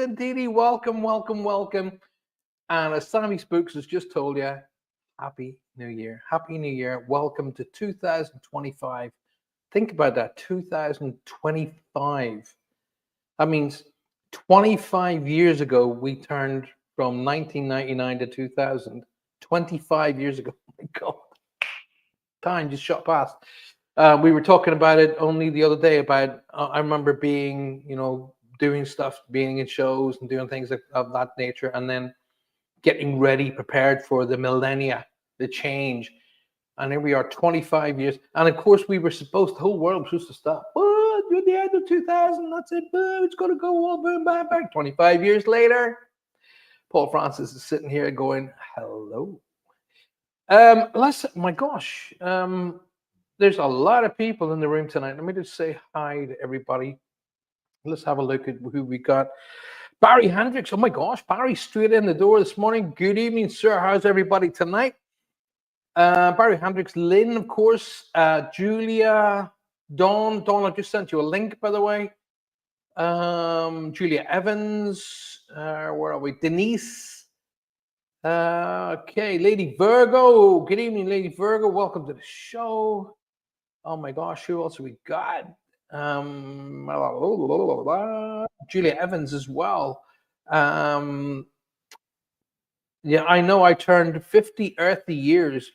indeedy. Welcome, welcome, welcome. And as Sammy Spooks has just told you, Happy New Year. Happy New Year. Welcome to 2025. Think about that, 2025. That means 25 years ago, we turned from 1999 to 2000. 25 years ago. Oh my God. Time just shot past. We were talking about it only the other day about, I remember being, doing stuff, being in shows and doing things of that nature, and then getting ready, prepared for the millennia, the change. And here we are 25 years. And of course, the whole world was supposed to stop. Oh, you're the end of 2000. That's it. Boom, it's going to go all boom, bang, bang. 25 years later, Paul Francis is sitting here going, hello. My gosh. There's a lot of people in the room tonight. Let me just say hi to everybody. Let's have a look at who we got. Barry Hendricks. Oh my gosh, Barry straight in the door this morning. Good evening, sir. How's everybody tonight? Barry Hendricks, Lynn, of course. Julia, Dawn. Dawn, I just sent you a link, by the way. Julia Evans. Where are we? Denise. Okay, Lady Virgo. Good evening, Lady Virgo. Welcome to the show. Oh my gosh, who else have we got? Julia Evans as well. Yeah, I know I turned 50 earthy years.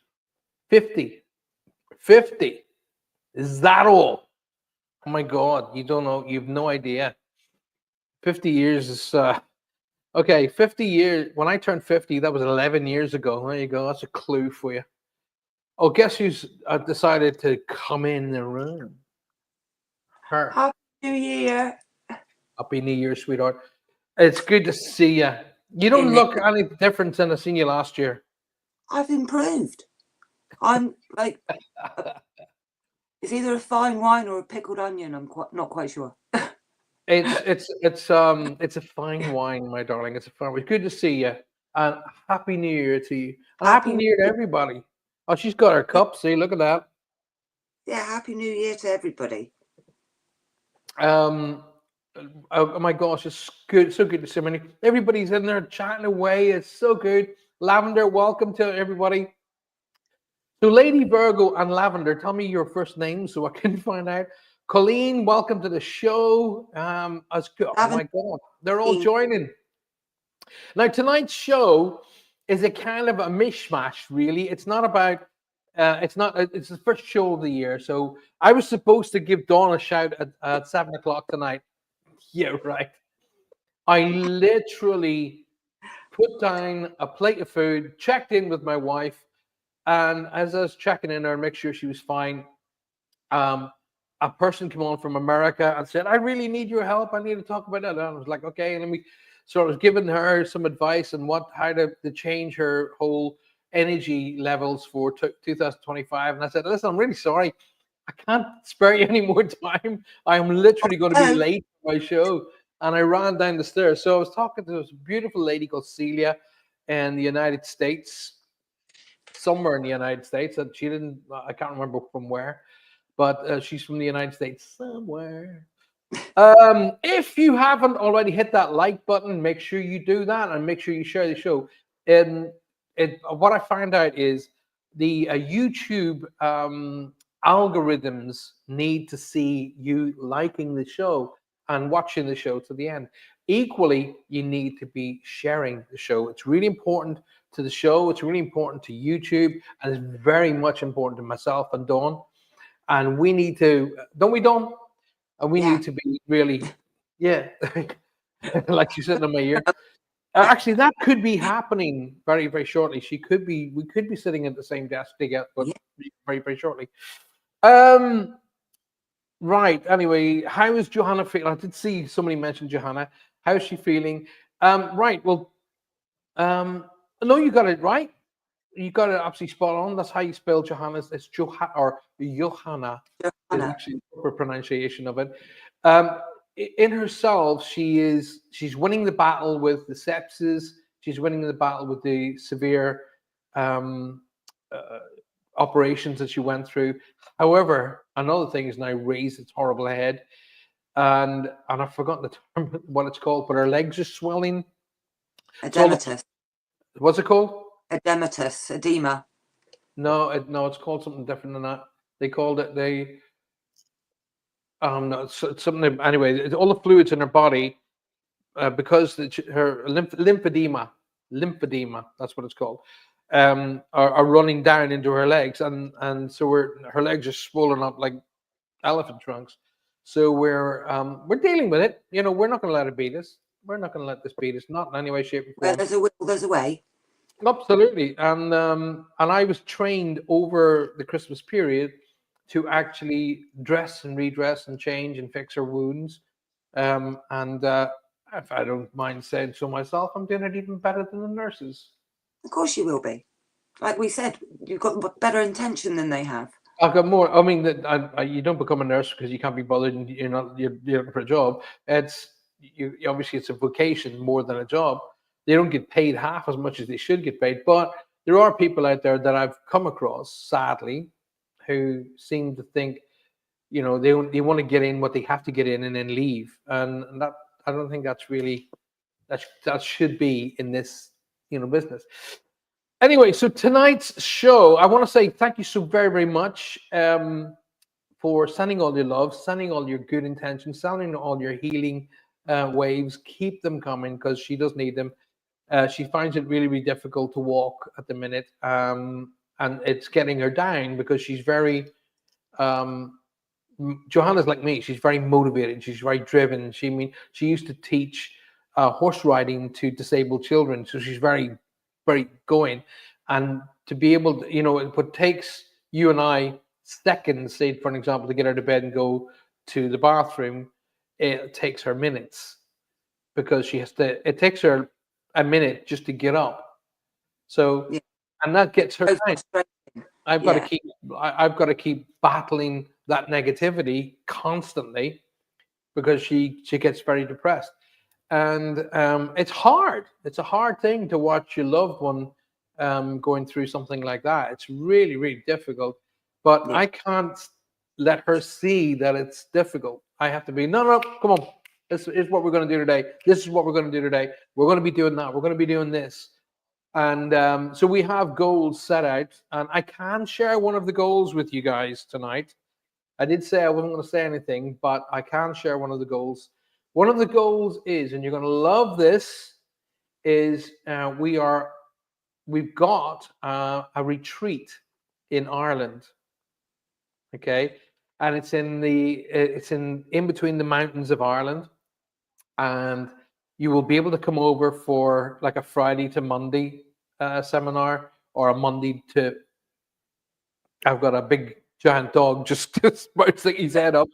50. Is that all? Oh my God, you don't know, you have no idea. 50 years is okay. 50 years. When I turned 50, that was 11 years ago. There you go. That's a clue for you. Oh, guess who's decided to come in the room? Her. Happy New Year. Happy New Year, sweetheart. It's good to see you. You don't look any different than I seen you last year. I've improved. I'm like, it's either a fine wine or a pickled onion. I'm not quite sure. It's a fine wine, my darling. It's a fine wine. Good to see you. And Happy New Year to you. And Happy New Year to everybody. Oh, she's got her cup. See, look at that. Yeah, Happy New Year to everybody. Oh my gosh, it's good, so good to see many. Everybody's in there chatting away. It's so good. Lavender, welcome to everybody. So, Lady Virgo and Lavender, tell me your first name so I can find out. Colleen, welcome to the show. Oh my God, they're all joining. Now, tonight's show is a kind of a mishmash, really. It's not about. It's the first show of the year, so I was supposed to give Dawn a shout at 7 o'clock tonight. Yeah, right. I literally put down a plate of food, checked in with my wife, and as I was checking in her, make sure she was fine, a person came on from America and said, "I really need your help. I need to talk about that." And I was like, "Okay." And then I was giving her some advice on how to change her whole energy levels for 2025. And I said, "Listen, I'm really sorry. I can't spare you any more time. I'm literally going to be late for my show." And I ran down the stairs. So I was talking to this beautiful lady called Celia in the United States, somewhere in the United States. And I can't remember from where, but she's from the United States somewhere. If you haven't already hit that like button, make sure you do that and make sure you share the show. And what I found out is the YouTube algorithms need to see you liking the show and watching the show to the end. Equally, you need to be sharing the show. It's really important to the show. It's really important to YouTube, and it's very much important to myself and Dawn. And we need to, don't we, Dawn? And we need to be really, like she's sitting in my ear. Actually, that could be happening very, very shortly. We could be sitting at the same desk together, but very, very shortly. Right. Anyway, how is Johanna feeling? I did see somebody mention Johanna. How is she feeling? Right. Well, no, you got it right. You got it absolutely spot on. That's how you spell Johanna. It's Johanna. Is actually the proper pronunciation of it. In herself, she's winning the battle with the sepsis. She's winning the battle with the severe operations that she went through. However, another thing is now raised its horrible head. and I've forgotten the term what it's called, but her legs are swelling. Edematous. What's it called? Edematous. Edema. No, it's called something different than that. They called it no, it's something anyway. It's all the fluids in her body because her lymphedema, that's what it's called, are running down into her legs, and so her legs are swollen up like elephant trunks. So we're dealing with it. You know, we're not going to let it beat us. We're not going to let this beat us, not in any way, shape, or Where form. there's a will, there's a way. Absolutely, and I was trained over the Christmas period to actually dress and redress and change and fix her wounds. And if I don't mind saying so myself, I'm doing it even better than the nurses. Of course you will be. Like we said, you've got better intention than they have. I've got more. I mean, you don't become a nurse because you can't be bothered and you're looking for a job. Obviously it's a vocation more than a job. They don't get paid half as much as they should get paid. But there are people out there that I've come across, sadly, who seem to think, you know, they want to get in what they have to get in and then leave. And that, I don't think that's really that should be in this, you know, business. Anyway, so tonight's show, I want to say thank you so very, very much for sending all your love, sending all your good intentions, sending all your healing waves. Keep them coming because she does need them. She finds it really, really difficult to walk at the minute, and it's getting her down because she's very. Johanna's like me. She's very motivated. She's very driven. She used to teach horse riding to disabled children, so she's very, very going. And to be able to, you know, it takes you and I seconds, say for an example, to get out of bed and go to the bathroom. It takes her minutes because she has to. It takes her a minute just to get up. So, Yeah. and that gets her down. I've got to keep battling that negativity constantly because she gets very depressed, and it's hard. It's a hard thing to watch your loved one going through something like that. It's really, really difficult. But I can't let her see that it's difficult. I have to be no, come on. This is what we're going to do today. This is what we're going to do today. We're going to be doing that. We're going to be doing this. And so we have goals set out, and I can share one of the goals with you guys tonight. I did say I wasn't going to say anything, but I can share one of the goals. One of the goals is, and you're going to love this, is we've got a retreat in Ireland, okay, and it's in between the mountains of Ireland, and you will be able to come over for like a Friday to Monday seminar, or a Monday to. I've got a big giant dog just about to stick his head up.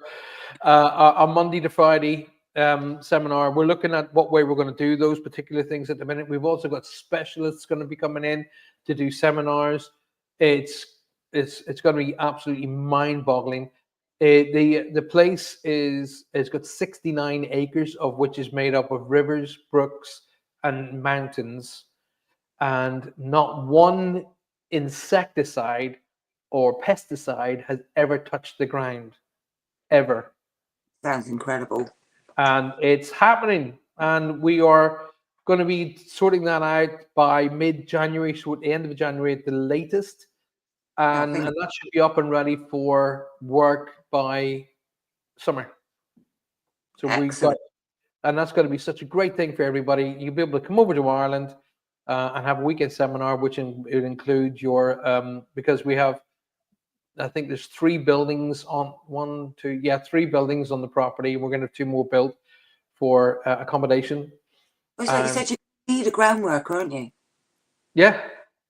A Monday to Friday seminar. We're looking at what way we're going to do those particular things at the minute. We've also got specialists going to be coming in to do seminars. It's going to be absolutely mind-boggling. The place it's got 69 acres, of which is made up of rivers, brooks, and mountains, and not one insecticide or pesticide has ever touched the ground, ever. Sounds incredible. And it's happening, and we are going to be sorting that out by mid-January, so at the end of January at the latest, and that should be up and ready for work by summer. So we've got, and that's going to be such a great thing for everybody. You'll be able to come over to Ireland and have a weekend seminar, which it include your because we have, I think there's 3 buildings on 3 buildings on the property. We're going to have 2 more built for accommodation. It's like you said, you need a ground worker, aren't you? Yeah.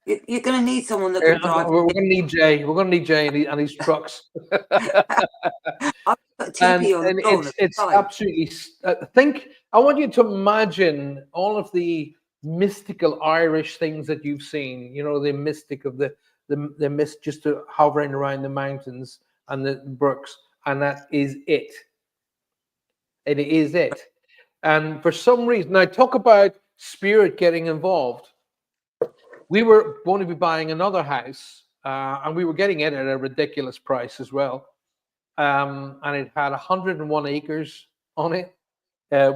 You're going to need someone that can drive. We're going to need Jay. We're going to need Jay and his trucks. I've put a teepee on the floor. It's absolutely. I want you to imagine all of the mystical Irish things that you've seen. You know, the mystic of the mist just hovering around the mountains and the brooks, and that is it. It is it. And for some reason, now talk about spirit getting involved. We were going to be buying another house, and we were getting it at a ridiculous price as well. And it had 101 acres, on it,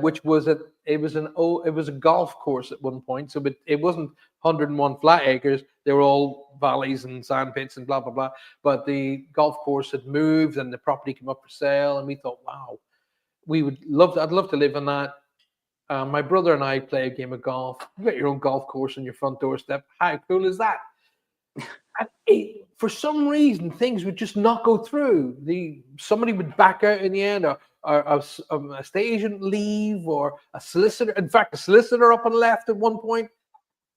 which was it was a golf course at one point. So it wasn't 101 flat acres. They were all valleys and sand pits and blah blah blah. But the golf course had moved and the property came up for sale, and we thought, wow, we would love. I'd love to live on that. My brother and I play a game of golf. You got your own golf course on your front doorstep. How cool is that? And for some reason, things would just not go through. Somebody would back out in the end, or a state agent leave, or a solicitor. In fact, a solicitor up and left at one point,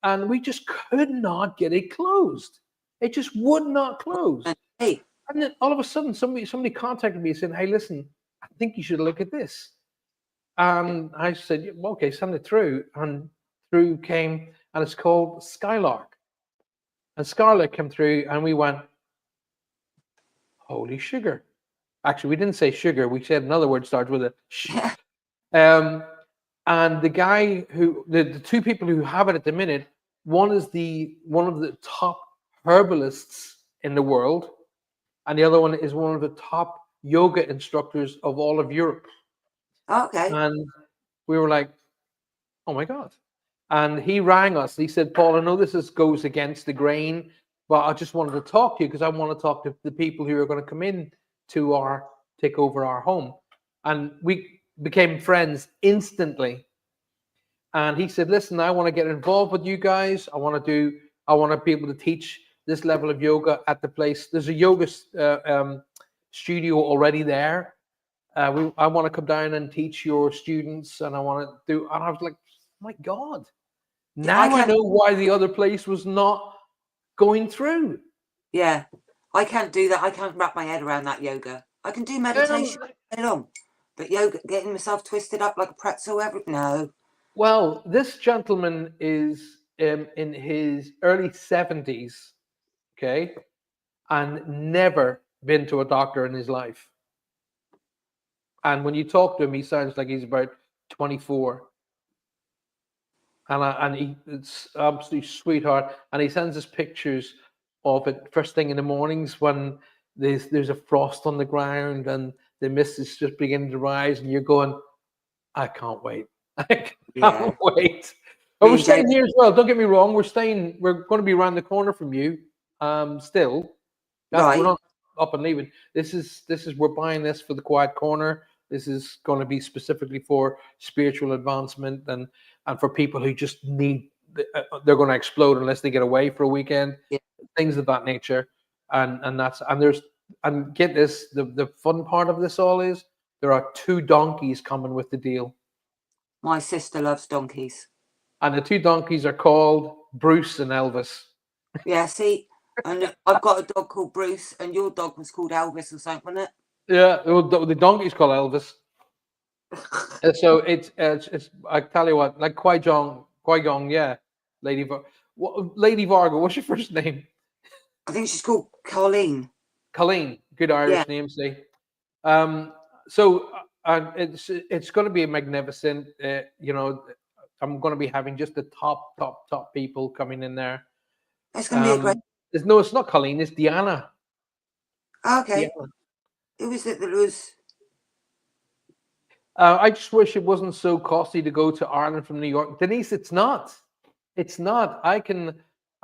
and we just could not get it closed. It just would not close. Hey. And then all of a sudden, somebody contacted me saying, "Hey, listen, I think you should look at this." And I said, well, "Okay, send it through." And through came, and it's called Skylark. And Scarlett came through, and we went, "Holy sugar!" Actually, we didn't say sugar. We said another word starts with a sh. And the guy the two people who have it at the minute, one is one of the top herbalists in the world, and the other one is one of the top yoga instructors of all of Europe. Okay. And we were like, "Oh my God." And he rang us. He said, "Paul, I know this goes against the grain, but I just wanted to talk to you because I want to talk to the people who are going to come in to take over our home." And we became friends instantly. And he said, "Listen, I want to get involved with you guys. I want to be able to teach this level of yoga at the place. There's a yoga studio already there. I want to come down and teach your students, and I want to do." And I was like, "My God, now I know why the other place was not going through." Yeah, I can't do that. I can't wrap my head around that yoga. I can do meditation long, but yoga, getting myself twisted up like a pretzel, no. Well, this gentleman is in his early 70s, okay, and never been to a doctor in his life. And when you talk to him, he sounds like he's about 24. And it's absolutely sweetheart. And he sends us pictures of it first thing in the mornings when there's a frost on the ground and the mist is just beginning to rise, and you're going, "I can't wait. I can't wait." But we're staying here as well. Don't get me wrong. We're going to be around the corner from you. Still, we're not up and leaving. This is we're buying this for the quiet corner. This is going to be specifically for spiritual advancement and for people who just need. They're going to explode unless they get away for a weekend. Yeah. Things of that nature, and get this. The fun part of this all is there are 2 donkeys coming with the deal. My sister loves donkeys. And the 2 donkeys are called Bruce and Elvis. Yeah, see, and I've got a dog called Bruce, and your dog was called Elvis or something, wasn't it? Yeah, the donkey's called Elvis. So it's I tell you what, like Qui-Gon, yeah, Lady Vargo. What's your first name? I think she's called Colleen. Colleen, good Irish name, see. So it's going to be a magnificent. I'm going to be having just the top people coming in there. It's going to be a great. No, it's not Colleen. It's Deanna. Okay. Deanna. Who was it that was? I just wish it wasn't so costly to go to Ireland from New York. Denise, it's not. It's not.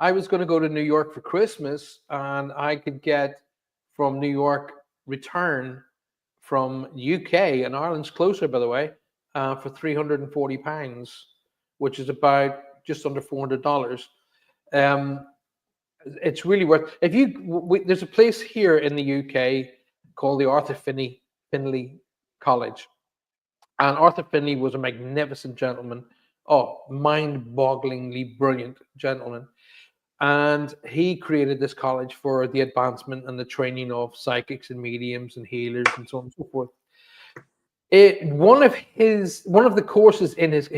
I was going to go to New York for Christmas, and I could get from New York return from UK, and Ireland's closer, by the way, for £340, which is about just under $400. It's really worth. There's a place here in the UK called the Arthur Finlay College. And Arthur Finlay was a magnificent gentleman, mind-bogglingly brilliant gentleman. And he created this college for the advancement and the training of psychics and mediums and healers and so on and so forth. One of the courses in his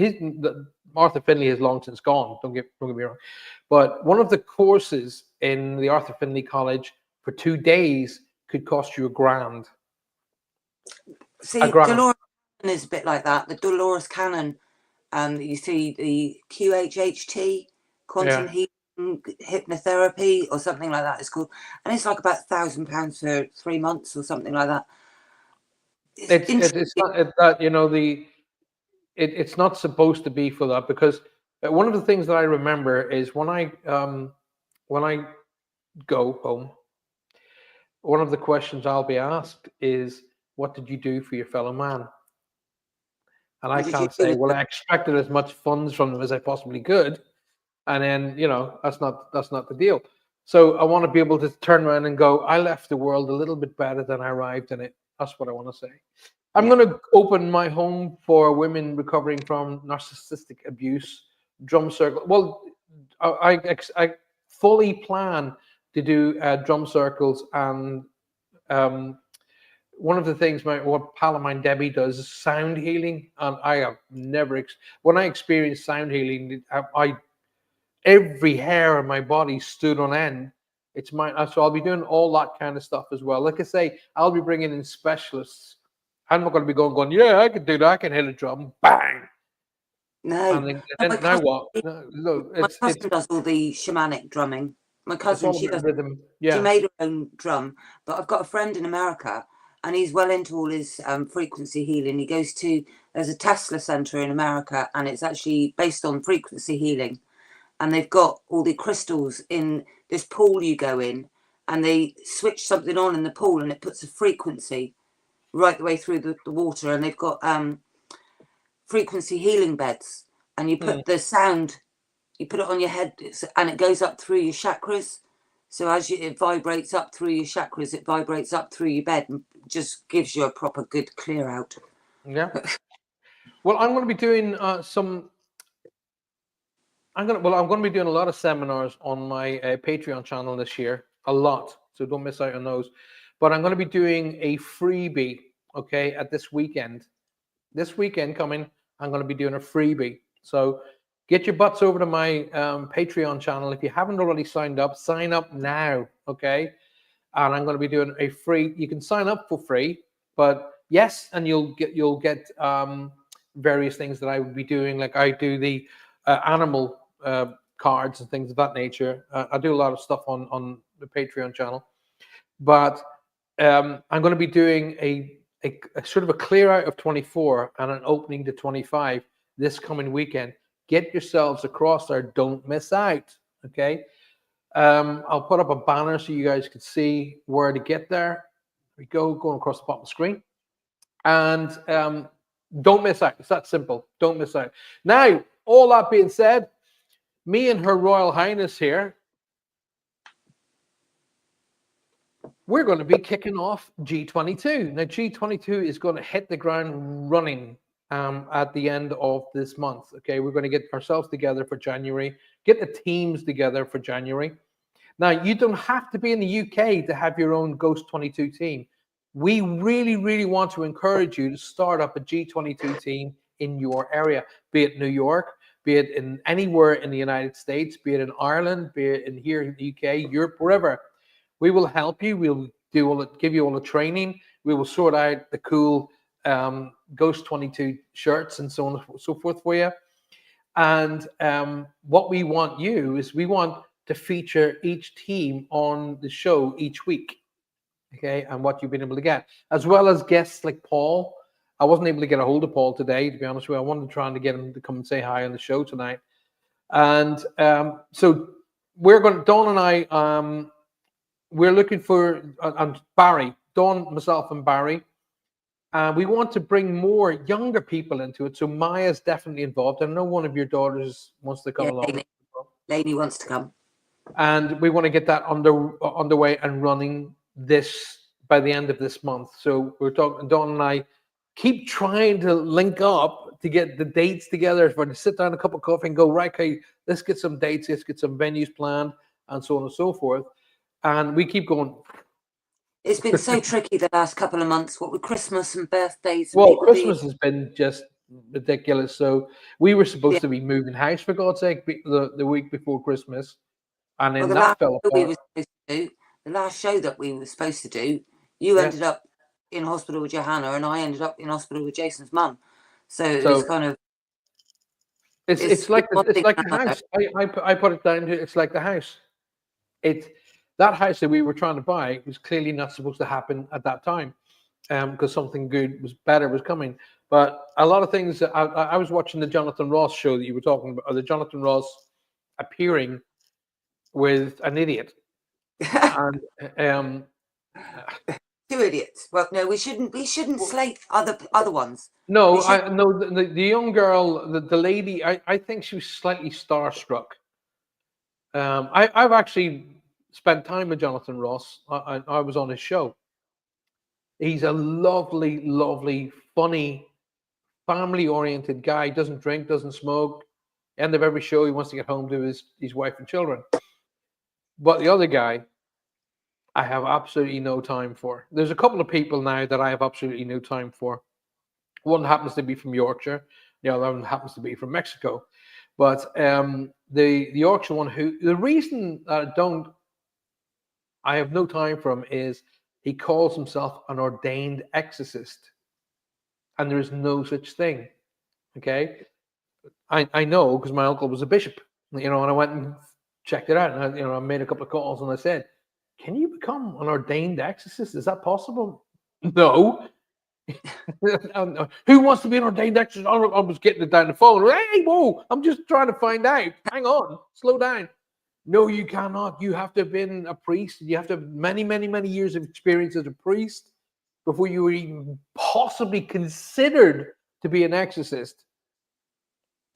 Arthur Finlay has long since gone. Don't get me wrong, but one of the courses in the Arthur Finlay College for 2 days could cost you £1,000. See, Dolores is a bit like that. The Dolores Cannon, you see the QHHT, quantum healing hypnotherapy or something like that. It's called, and it's like about £1,000 for 3 months or something like that. It's not that, you know, it's not supposed to be for that, because one of the things that I remember is when I go home, one of the questions I'll be asked is, what did you do for your fellow man? And I What did you can't do say, with well, I expected as much funds from them as I possibly could. And then, you know, that's not the deal. So I want to be able to turn around and go, I left the world a little bit better than I arrived in it. That's what I want to say. I'm Yeah. going to open my home for women recovering from narcissistic abuse, drum circle. Well, I fully plan to do drum circles, and one of the things what pal of mine Debbie does is sound healing, and I have never when I experienced sound healing, I every hair on my body stood on end. It's mine, so I'll be doing all that kind of stuff as well. Like I say, I'll be bringing in specialists. I'm not going to be going, yeah, I can do that. I can hit a drum, bang. No. And No, my then now cousin, what? No, my cousin does all the shamanic drumming. My it's cousin, all she about does. rhythm. She Yeah. made her own drum, but I've got a friend in America, and he's well into all his frequency healing. He goes to, there's a Tesla center in America, and it's actually based on frequency healing. And they've got all the crystals in this pool you go in, and they switch something on in the pool, and it puts a frequency right the way through the water. And they've got frequency healing beds, and you put the sound, you put it on your head, and it goes up through your chakras. So as it vibrates up through your chakras, it vibrates up through your bed and just gives you a proper good clear out. Yeah. Well, I'm going to be doing I'm going to be doing a lot of seminars on my Patreon channel this year, a lot. So don't miss out on those. But I'm going to be doing a freebie, okay, at this weekend. This weekend coming, I'm going to be doing a freebie. So get your butts over to my Patreon channel. If you haven't already signed up, sign up now, okay? And I'm going to be doing a free. You can sign up for free, but yes, and you'll get various things that I would be doing. Like I do the animal cards and things of that nature. I do a lot of stuff on the Patreon channel, but I'm going to be doing a sort of a clear out of 24 and an opening to 25 this coming weekend. Get yourselves across there. Don't miss out. Okay. I'll put up a banner so you guys can see where to get there. There we go, going across the bottom of the screen. And don't miss out. It's that simple. Don't miss out. Now, all that being said, me and Her Royal Highness here, we're going to be kicking off G22. Now, G22 is going to hit the ground running at the end of this month. Okay, we're going to get ourselves together for January, get the teams together for January. Now, you don't have to be in the UK to have your own Ghost 22 team. We really, really want to encourage you to start up a G22 team in your area, be it New York, be it in anywhere in the United States, be it in Ireland, be it in here in the UK, Europe, wherever. We will help you. We'll give you all the training. We will sort out the cool Ghost 22 shirts and so on and so forth for you. And what we want you is we want to feature each team on the show each week, okay, and what you've been able to get, as well as guests like Paul. I wasn't able to get a hold of Paul today, to be honest with you. I wanted to try to get him to come and say hi on the show tonight. And so Dawn and I, we're looking for, and Barry, Dawn, myself and Barry, we want to bring more younger people into it. So Maya's definitely involved. I know one of your daughters wants to come along. Lainey wants to come. And we want to get that underway and running this by the end of this month. So we're talking, Dawn and I keep trying to link up to get the dates together, for to sit down, a cup of coffee and go, right, okay, let's get some dates, let's get some venues planned, and so on and so forth. And we keep going. It's been so tricky the last couple of months, what with Christmas and birthdays. Well, Christmas has been just ridiculous. So we were supposed to be moving house, for God's sake, the week before Christmas. And then that fell apart. The last show that we were supposed to do, you ended up in hospital with Johanna, and I ended up in hospital with Jason's mum. So it was kind of. It's like the house. I put it down to it's like the house. That house that we were trying to buy was clearly not supposed to happen at that time. because something better was coming. But a lot of things. I was watching the Jonathan Ross show that you were talking about, or the Jonathan Ross appearing with an idiot, and two idiots. Well, no, we shouldn't slate other ones. No, the young girl, the lady. I think she was slightly starstruck. I've actually spent time with Jonathan Ross. I was on his show. He's a lovely, lovely, funny, family-oriented guy. Doesn't drink, doesn't smoke. End of every show, he wants to get home to his wife and children. But the other guy, I have absolutely no time for. There's a couple of people now that I have absolutely no time for. One happens to be from Yorkshire. The other one happens to be from Mexico. But the Yorkshire one, the reason I have no time for him is he calls himself an ordained exorcist. And there is no such thing. Okay? I know because my uncle was a bishop, and I went and checked it out. And I made a couple of calls and I said, can you become an ordained exorcist? Is that possible? No. Who wants to be an ordained exorcist? I was getting it down the phone. Hey, whoa, I'm just trying to find out. Hang on, slow down. No, you cannot. You have to have been a priest. You have to have many, many, many years of experience as a priest before you were even possibly considered to be an exorcist.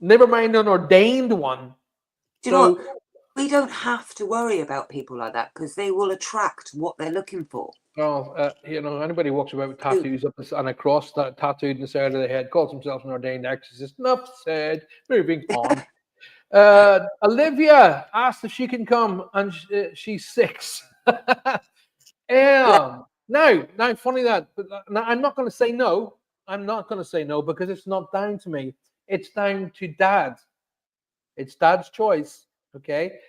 Never mind an ordained one. Do you know what? We don't have to worry about people like that because they will attract what they're looking for. Oh, anybody walks about with tattoos up and a cross that tattooed in the side of the head calls themselves an ordained exorcist. Enough said. Moving on. Olivia asked if she can come, and she's 6. Now, funny that, but now I'm not going to say no. I'm not going to say no because it's not down to me. It's down to Dad. It's Dad's choice. Okay.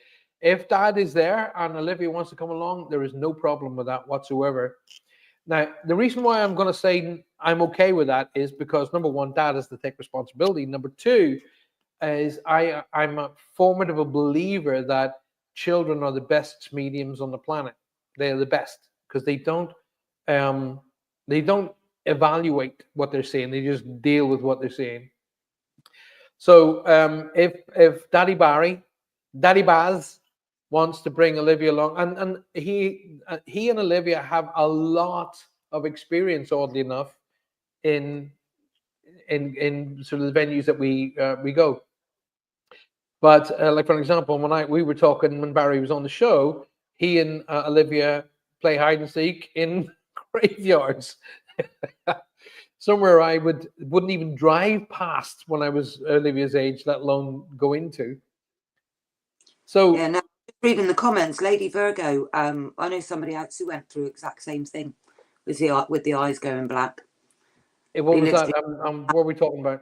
If Dad is there and Olivia wants to come along, there is no problem with that whatsoever. Now, the reason why I'm going to say I'm okay with that is because, number one, Dad has to take responsibility. Number two is I'm a formidable believer that children are the best mediums on the planet. They are the best because they don't evaluate what they're saying. They just deal with what they're saying. So if Daddy Baz wants to bring Olivia along, and he and Olivia have a lot of experience, oddly enough, in sort of the venues that we go. But like for example, we were talking when Barry was on the show, he and Olivia play hide and seek in graveyards. Somewhere I wouldn't even drive past when I was Olivia's age, let alone go into. So yeah, now reading the comments, Lady Virgo, I know somebody else who went through the exact same thing with the eyes going black. What was that? What were we talking about?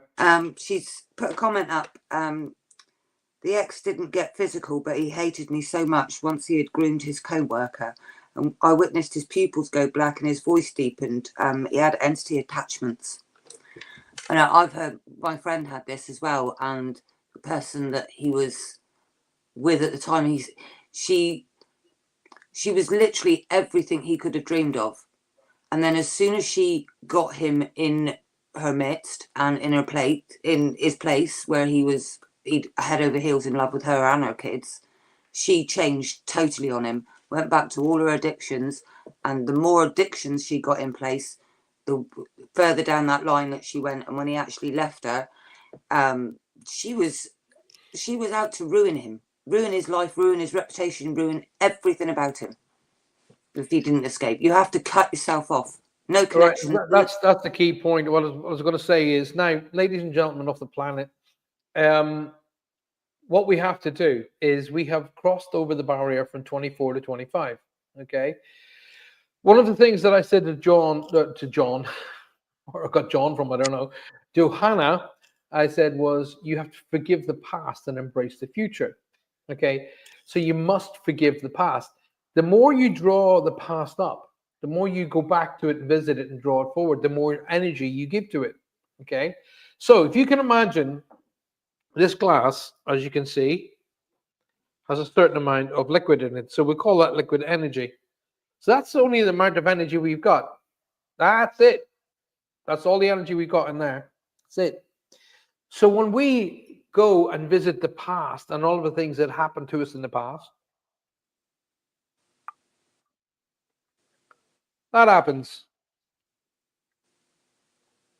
She's put a comment up. The ex didn't get physical, but he hated me so much once he had groomed his co-worker. And I witnessed his pupils go black and his voice deepened. He had entity attachments. And I've heard my friend had this as well. And the person that he was with at the time, she was literally everything he could have dreamed of. And then as soon as she got him in her midst and in his place where he'd head over heels in love with her and her kids, she changed totally on him. Went back to all her addictions, and the more addictions she got in place, the further down that line that she went. And when he actually left her, she was out to ruin him, ruin his life, ruin his reputation, ruin everything about him. If he didn't escape, you have to cut yourself off. No connection. Right. That's the key point. What I was going to say is now, ladies and gentlemen of the planet, what we have to do is we have crossed over the barrier from 24 to 25. Okay. One of the things that I said to John, or I got John from, I don't know, Johanna, I said was you have to forgive the past and embrace the future. Okay. So you must forgive the past. The more you draw the past up, the more you go back to it, visit it, and draw it forward, the more energy you give to it. Okay. So if you can imagine, this glass, as you can see, has a certain amount of liquid in it. So we call that liquid energy. So that's only the amount of energy we've got. That's it. That's all the energy we got in there. That's it. So when we go and visit the past and all of the things that happened to us in the past, that happens.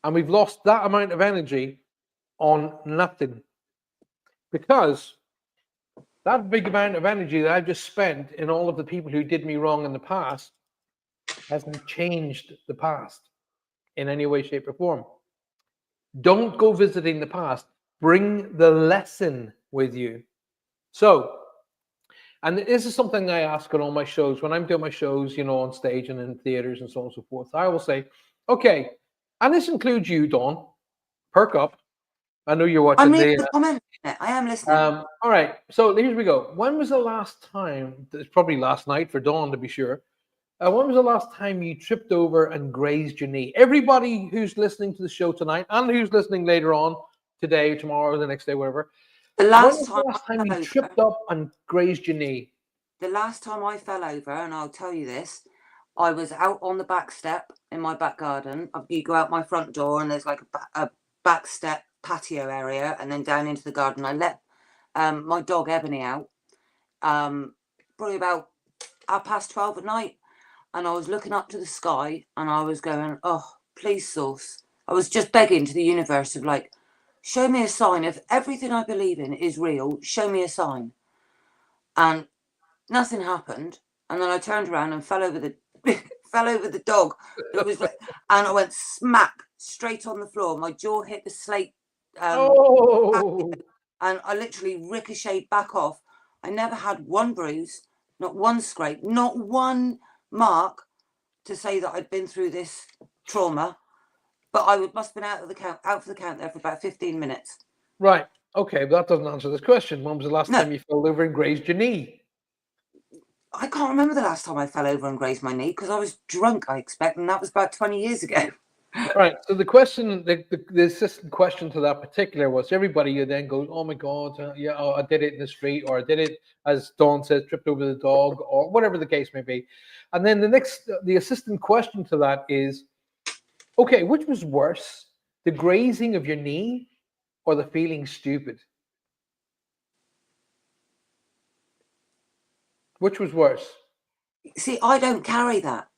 And we've lost that amount of energy on nothing. Because that big amount of energy that I've just spent in all of the people who did me wrong in the past hasn't changed the past in any way, shape, or form. Don't go visiting the past. Bring the lesson with you. So, and this is something I ask on all my shows. When I'm doing my shows, on stage and in theaters and so on and so forth, I will say, okay, and this includes you, Dawn, perk up. I know you're watching. I'm reading the comment. I am listening. All right, so here we go. When was the last time? It's probably last night for Dawn, to be sure. When was the last time you tripped over and grazed your knee? Everybody who's listening to the show tonight and who's listening later on today, tomorrow, or the next day, whatever. The last time you tripped up and grazed your knee? The last time I fell over, and I'll tell you this, I was out on the back step in my back garden. You go out my front door and there's like a back step patio area, and then down into the garden. I let my dog Ebony out probably about 12:30 at night, and I was looking up to the sky and I was going, oh, please, source. I was just begging to the universe of like, show me a sign. If everything I believe in is real, show me a sign. And nothing happened. And then I turned around and fell over the dog. It was like, and I went smack straight on the floor. My jaw hit the slate. And I literally ricocheted back off. I never had one bruise, not one scrape, not one mark to say that I'd been through this trauma. But I must have been out for the count there for about 15 minutes. Right. Okay, but that doesn't answer this question. When was the last time you fell over and grazed your knee? I can't remember the last time I fell over and grazed my knee because I was drunk, I expect, and that was about 20 years ago. Right. So the question, the assistant question to that particular was, everybody then goes, oh my God, I did it in the street, or I did it, as Dawn says, tripped over the dog, or whatever the case may be. And then the assistant question to that is, okay, which was worse, the grazing of your knee or the feeling stupid? Which was worse? See, I don't carry that.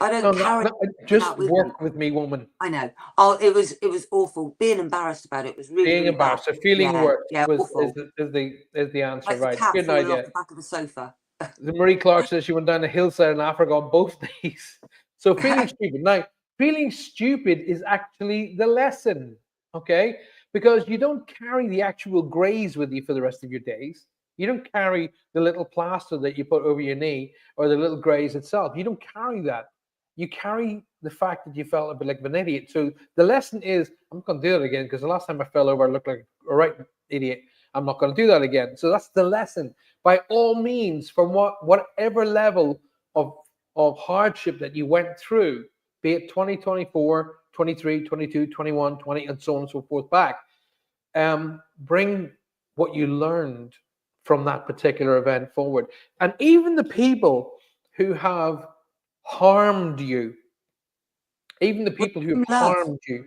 I don't carry. Just work with me, woman. I know. Oh, it was awful. Being embarrassed about it was really embarrassed. Bad. So feeling worse awful. is the answer, like right? Good idea. Off the back of the sofa. Marie Clark says she went down a hillside in Africa on both knees. So feeling stupid. Now, feeling stupid is actually the lesson, okay? Because you don't carry the actual graze with you for the rest of your days. You don't carry the little plaster that you put over your knee or the little graze itself. You don't carry that. You carry the fact that you felt a bit like an idiot. So the lesson is, I'm not going to do it again because the last time I fell over, I looked like a right idiot. I'm not going to do that again. So that's the lesson. By all means, from whatever level of hardship that you went through, be it 20, 24, 23, 22, 21, 20, and so on and so forth back, bring what you learned from that particular event forward. And even the people who have harmed you, even the people who have harmed you,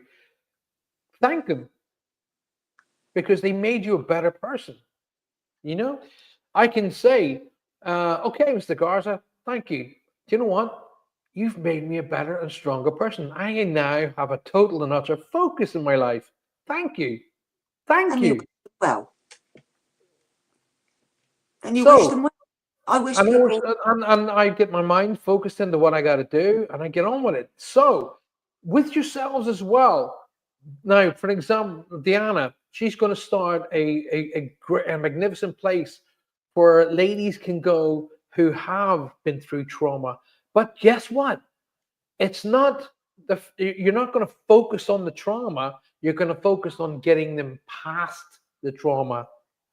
thank them, because they made you a better person. I can say, okay, Mr. Garza, thank you. Do you know what? You've made me a better and stronger person. I now have a total and utter focus in my life. Thank you. Thank you. Well, and you wish them well. I wish people... and I get my mind focused into what I got to do, and I get on with it. So, with yourselves as well. Now, for example, Deanna, she's going to start a magnificent place where ladies can go who have been through trauma. But guess what? It's not you're not going to focus on the trauma. You're going to focus on getting them past the trauma.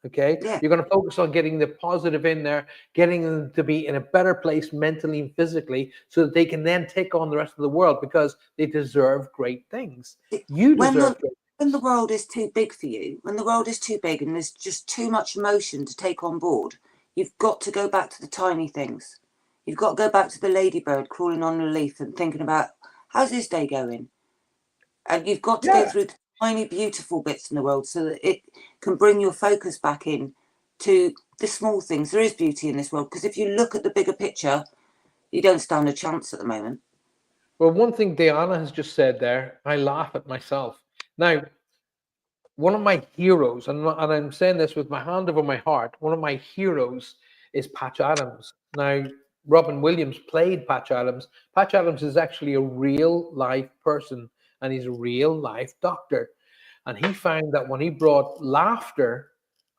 Okay, You're going to focus on getting the positive in there, getting them to be in a better place mentally and physically, so that they can then take on the rest of the world, because they deserve great things. You deserve great things. When the world is too big for you, when the world is too big and there's just too much emotion to take on board, you've got to go back to the tiny things. You've got to go back to the ladybird crawling on a leaf and thinking about how's this day going? And you've got to go through the tiny, beautiful bits in the world so that it can bring your focus back in to the small things. There is beauty in this world, because if you look at the bigger picture, you don't stand a chance at the moment. Well, one thing Diana has just said there, I laugh at myself. Now, one of my heroes, and I'm saying this with my hand over my heart, one of my heroes is Patch Adams. Now, Robin Williams played Patch Adams. Patch Adams is actually a real life person, and he's a real life doctor. And he found that when he brought laughter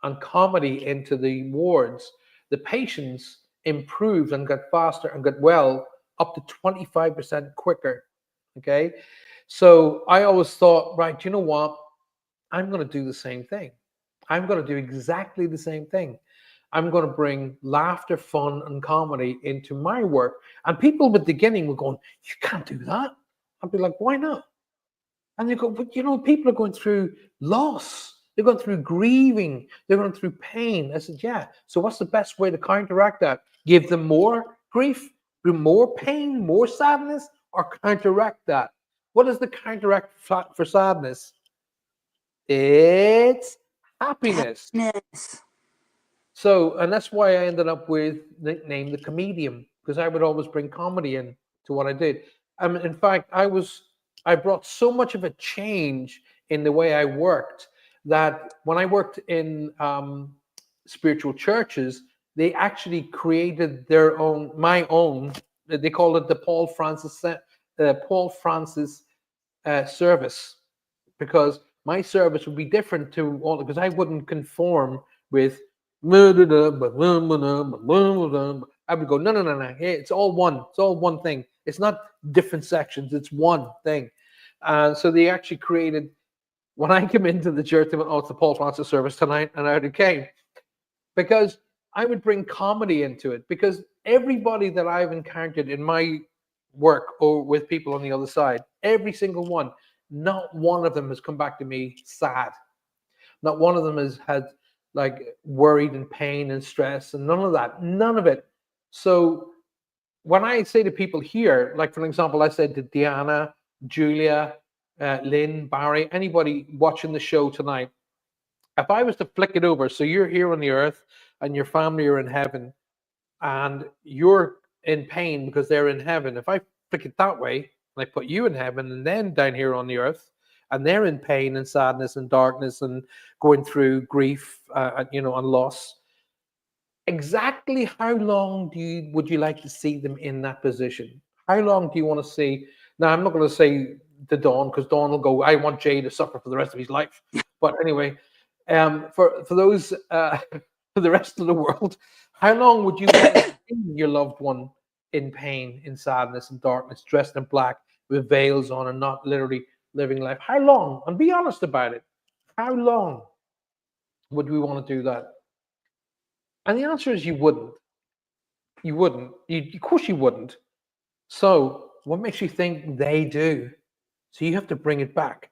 and comedy into the wards, the patients improved and got faster and got well up to 25% quicker. Okay. So I always thought, right, you know what? I'm going to do the same thing. I'm going to do exactly the same thing. I'm going to bring laughter, fun, and comedy into my work. And people at the beginning were going, you can't do that. I'd be like, why not? And they go, but you know, people are going through loss. They're going through grieving. They're going through pain. I said, yeah. So what's the best way to counteract that? Give them more grief, more pain, more sadness, or counteract that? What is the counteract for sadness? It's happiness. So, and that's why I ended up with the nickname The Comedian, because I would always bring comedy in to what I did. In fact, I brought so much of a change in the way I worked that when I worked in spiritual churches, they actually created my own. They call it the Paul Francis service, because my service would be different to all, because I wouldn't conform with. I would go, no. Hey, it's all one. It's all one thing. It's not different sections. It's one thing. And so they actually created. When I came into the church, they went, "Oh, it's the Paul Francis service tonight," and out it came, because I would bring comedy into it. Because everybody that I've encountered in my work or with people on the other side, every single one, not one of them has come back to me sad. Not one of them has had like worried and pain and stress and none of that. None of it. So when I say to people here, like for example, I said to Diana, Julia, Lynn, Barry, anybody watching the show tonight, if I was to flick it over, so you're here on the earth and your family are in heaven and you're in pain because they're in heaven. If I flick it that way and I put you in heaven and then down here on the earth, and they're in pain and sadness and darkness and going through grief, and loss. Exactly how long would you like to see them in that position? How long do you want to see? Now, I'm not going to say to Dawn, because Dawn will go, I want Jay to suffer for the rest of his life. But anyway, for those for the rest of the world, how long would you want to see your loved one in pain, in sadness, in darkness, dressed in black with veils on and not literally living life? How long? And be honest about it. How long would we want to do that? And the answer is you wouldn't. You wouldn't. Of course you wouldn't. So what makes you think they do? So you have to bring it back.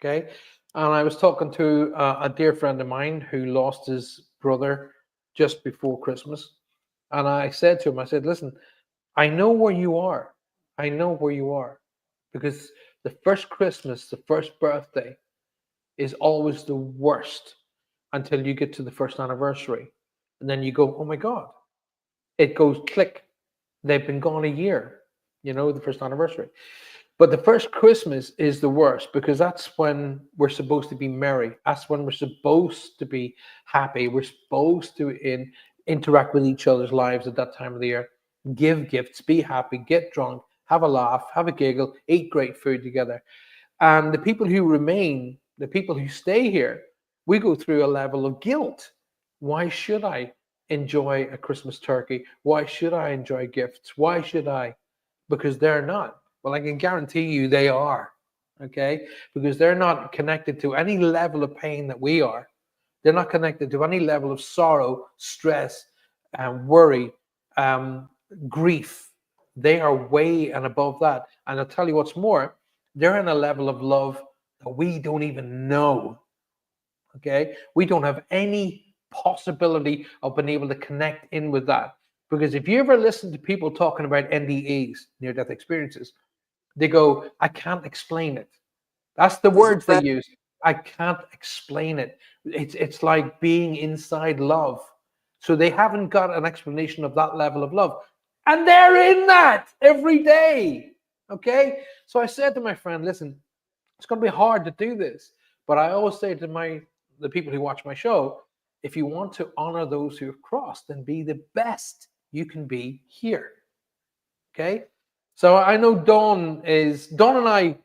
Okay. And I was talking to a dear friend of mine who lost his brother just before Christmas. And I said to him, I said, listen, I know where you are. I know where you are. Because the first Christmas, the first birthday is always the worst until you get to the first anniversary. And then you go, oh my God. It goes click. They've been gone a year, the first anniversary. But the first Christmas is the worst, because that's when we're supposed to be merry. That's when we're supposed to be happy. We're supposed to interact with each other's lives at that time of the year. Give gifts, be happy, get drunk, have a laugh, have a giggle, eat great food together. And the people who remain, the people who stay here, we go through a level of guilt. Why should I enjoy a Christmas turkey? Why should I enjoy gifts? Why should I? Because they're not. Well, I can guarantee you they are, okay? Because they're not connected to any level of pain that we are. They're not connected to any level of sorrow, stress, worry, grief. They are way and above that. And I'll tell you what's more, they're in a level of love that we don't even know, okay? We don't have any possibility of being able to connect in with that. Because if you ever listen to people talking about NDEs, near-death experiences, They go, I can't explain it. That's the words they use. I can't explain it. It's like being inside love. So they haven't got an explanation of that level of love. And they're in that every day. Okay? So I said to my friend, listen, it's going to be hard to do this. But I always say to the people who watch my show, if you want to honor those who have crossed, then be the best you can be here. Okay? So I know Dawn and I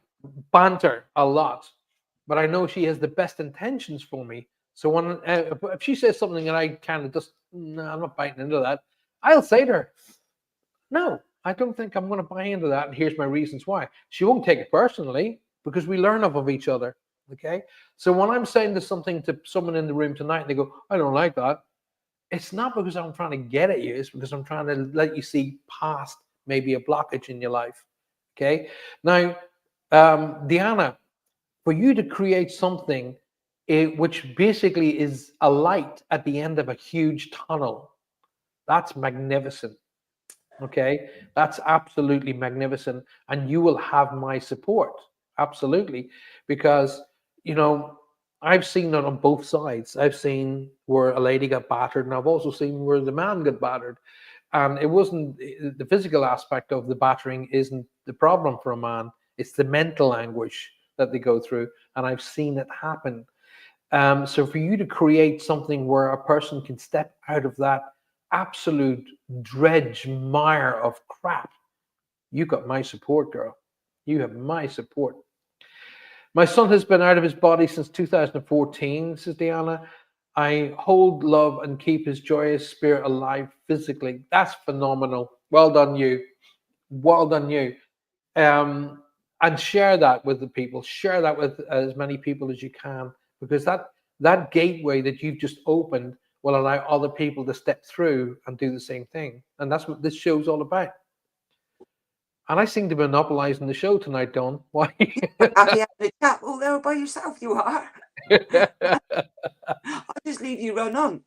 banter a lot, but I know she has the best intentions for me. So when if she says something and I kind of just, no, I'm not biting into that, I'll say to her, no, I don't think I'm going to buy into that. And here's my reasons why. She won't take it personally because we learn off of each other. Okay. So when I'm saying something to someone in the room tonight, and they go, I don't like that. It's not because I'm trying to get at you. It's because I'm trying to let you see past maybe a blockage in your life. Okay. Now, Deanna, for you to create something which basically is a light at the end of a huge tunnel, that's magnificent. Okay, that's absolutely magnificent, and you will have my support, absolutely, because I've seen it on both sides. I've seen where a lady got battered, and I've also seen where the man got battered. And it wasn't the physical aspect of the battering isn't the problem for a man. It's the mental anguish that they go through, and I've seen it happen. So for you to create something where a person can step out of that absolute dredge mire of crap, you got my support, girl. You have my support. My son has been out of his body since 2014, says Deanna. I hold, love, and keep his joyous spirit alive physically. That's phenomenal. Well done, you. Well done, you. And share that with the people. Share that with as many people as you can, because that gateway that you've just opened will allow other people to step through and do the same thing. And that's what this show's all about. And I seem to be monopolizing the show tonight, Dawn. Why? Happy having a chat all there by yourself, you are. I'll just leave you run on.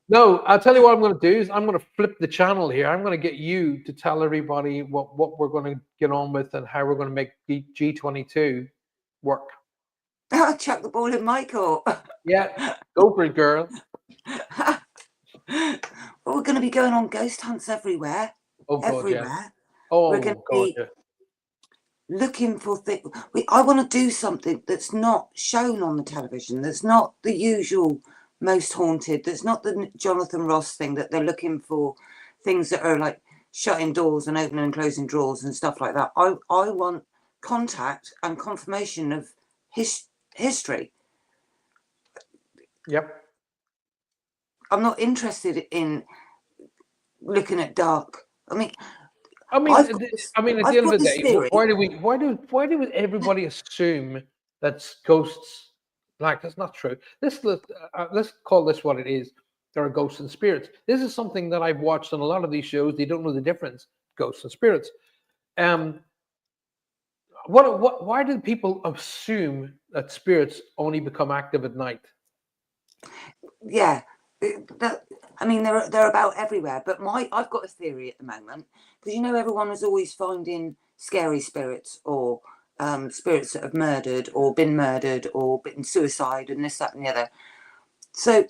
No, I'll tell you what I'm going to do is I'm going to flip the channel here. I'm going to get you to tell everybody what we're going to get on with and how we're going to make G22 work. I'll chuck the ball in my court. Yeah, go for it, girl. Well, we're going to be going on ghost hunts everywhere. Oh, God, everywhere. Yeah. Oh, we're going to be looking for things. I want to do something that's not shown on the television. That's not the usual most haunted. That's not the Jonathan Ross thing that they're looking for. Things that are like shutting doors and opening and closing drawers and stuff like that. I want contact and confirmation of history. Yep. I'm not interested in looking at dark. I mean, at the end of the day, why do everybody assume that ghosts black? That's not true. Let's call this what it is. There are ghosts and spirits. This is something that I've watched on a lot of these shows. They don't know the difference, ghosts and spirits. Why do people assume that spirits only become active at night? Yeah. I mean, they're about everywhere. But I've got a theory at the moment, because everyone is always finding scary spirits or spirits that have murdered or been suicide and this, that, and the other. So,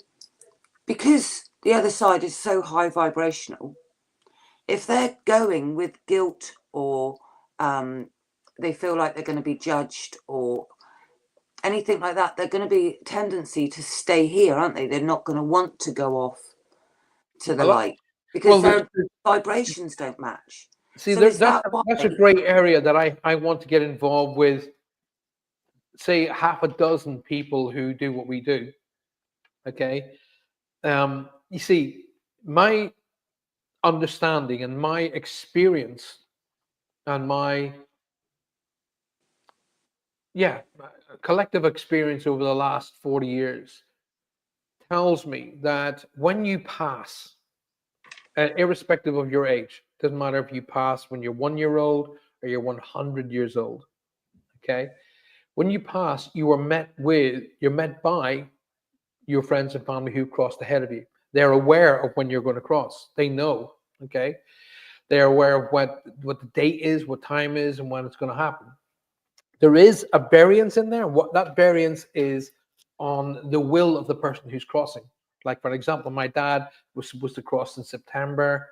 because the other side is so high vibrational, if they're going with guilt or they feel like they're going to be judged or anything like that, they're going to be a tendency to stay here, aren't they? They're not going to want to go off to the light because their vibrations don't match. See, so that's a great area that I want to get involved with, say, half a dozen people who do what we do. Okay. You see, my understanding and my experience and my collective experience over the last 40 years tells me that when you pass, irrespective of your age, doesn't matter if you pass when you're 1 year old or you're 100 years old. Okay. When you pass, you're met by your friends and family who crossed ahead of you. They're aware of when you're going to cross. They know. Okay. They're aware of what the date is, what time is, and when it's going to happen. There is a variance in there. What that variance is on the will of the person who's crossing. Like, for example, my dad was supposed to cross in September.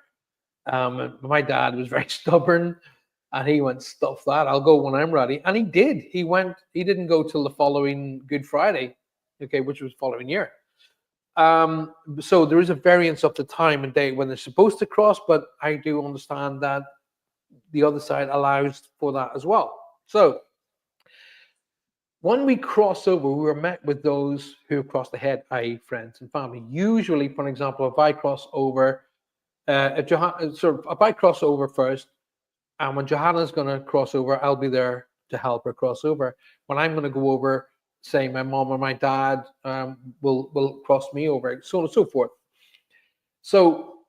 My dad was very stubborn, and he went, stuff that, I'll go when I'm ready. And he did. He didn't go till the following Good Friday, okay, which was the following year. So there is a variance of the time and date when they're supposed to cross, but I do understand that the other side allows for that as well. So when we cross over, we were met with those who crossed ahead, i.e. friends and family. Usually, for example, if I cross over, if I cross over first, and when Johanna's going to cross over, I'll be there to help her cross over. When I'm going to go over, say my mom or my dad will cross me over, so on and so forth. So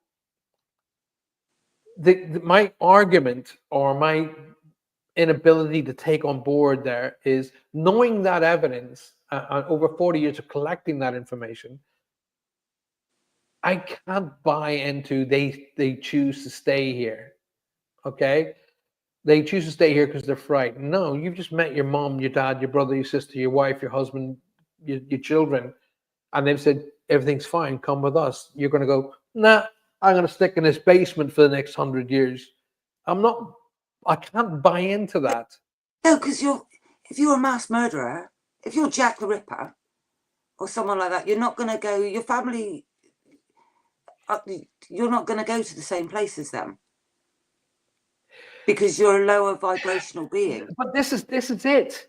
my argument or my inability to take on board there is knowing that evidence over 40 years of collecting that information. I can't buy into they choose to stay here. Okay, they choose to stay here because they're frightened. No, you've just met your mom, your dad, your brother, your sister, your wife, your husband, your children, and they've said everything's fine, come with us. You're going to go, nah, I'm going to stick in this basement for the next 100 years. I can't buy into that. No, because if you're a mass murderer, if you're Jack the Ripper or someone like that, you're not going to go, your family, you're not going to go to the same place as them because you're a lower vibrational being. But this is it.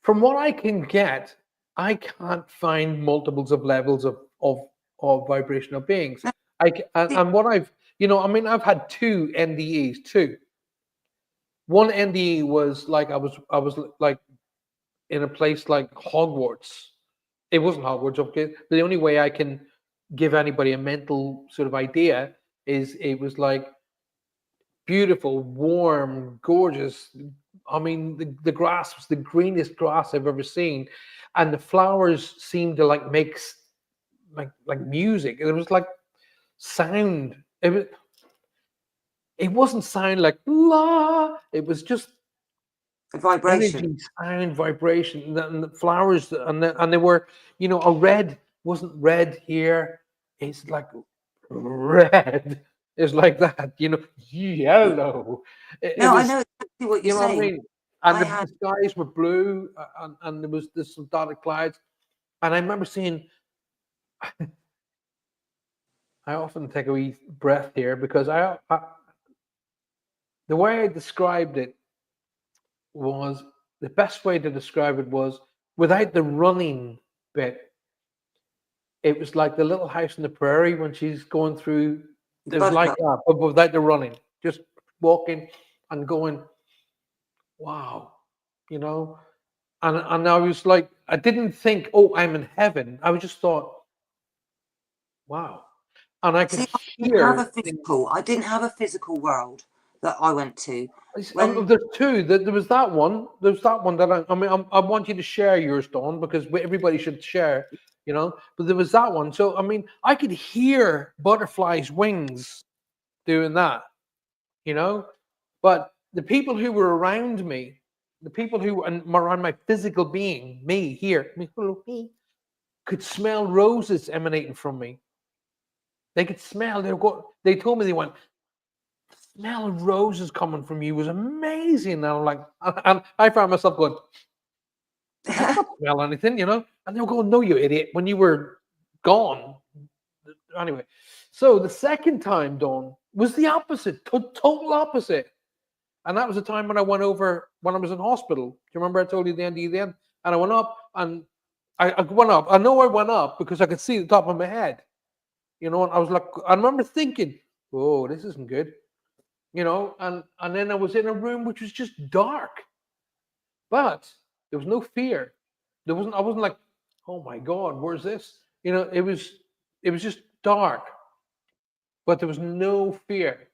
From what I can get, I can't find multiples of levels of vibrational beings. No, And what I've had 2 NDEs, 2. One NDE was like I was like in a place like Hogwarts. It wasn't Hogwarts, okay. But the only way I can give anybody a mental sort of idea is it was like beautiful, warm, gorgeous. I mean, the grass was the greenest grass I've ever seen, and the flowers seemed to like make like music. It was like sound. It wasn't sound like la. It was just a vibration, energy, sound, vibration, and the flowers, and they were, a red wasn't red here. It's like red. It's like that, yellow. No, I know exactly what you're saying. What I mean? And the skies were blue, and there's some dotted clouds. And I remember seeing. I often take a wee breath here because the way I described it was the best way to describe it was without the running bit. It was like the Little House on the Prairie when she's going through. It was like that, but without the running, just walking and going. Wow, and I was like, I didn't think, oh, I'm in heaven. I just thought, wow, and I could hear. I didn't have a physical world that I went to. There's 2. There was that one. There's that one that I want you to share yours, Dawn, because everybody should share, But there was that one. So I could hear butterflies' wings doing that, But the people who were around me, the people who were around my physical being, me here, me, could smell roses emanating from me. They could smell. They told me they went. Smell of roses coming from you was amazing. And I'm like, and I found myself going, I don't smell anything, And they were going, no, you idiot, when you were gone. Anyway, so the second time, Dawn, was the opposite, total opposite. And that was the time when I went over when I was in hospital. Do you remember I told you the end? And I went up and I went up. I know I went up because I could see the top of my head. And I was like, I remember thinking, oh, this isn't good. And then I was in a room which was just dark, but there was no fear. I wasn't like, oh my God, where's this? It was just dark, but there was no fear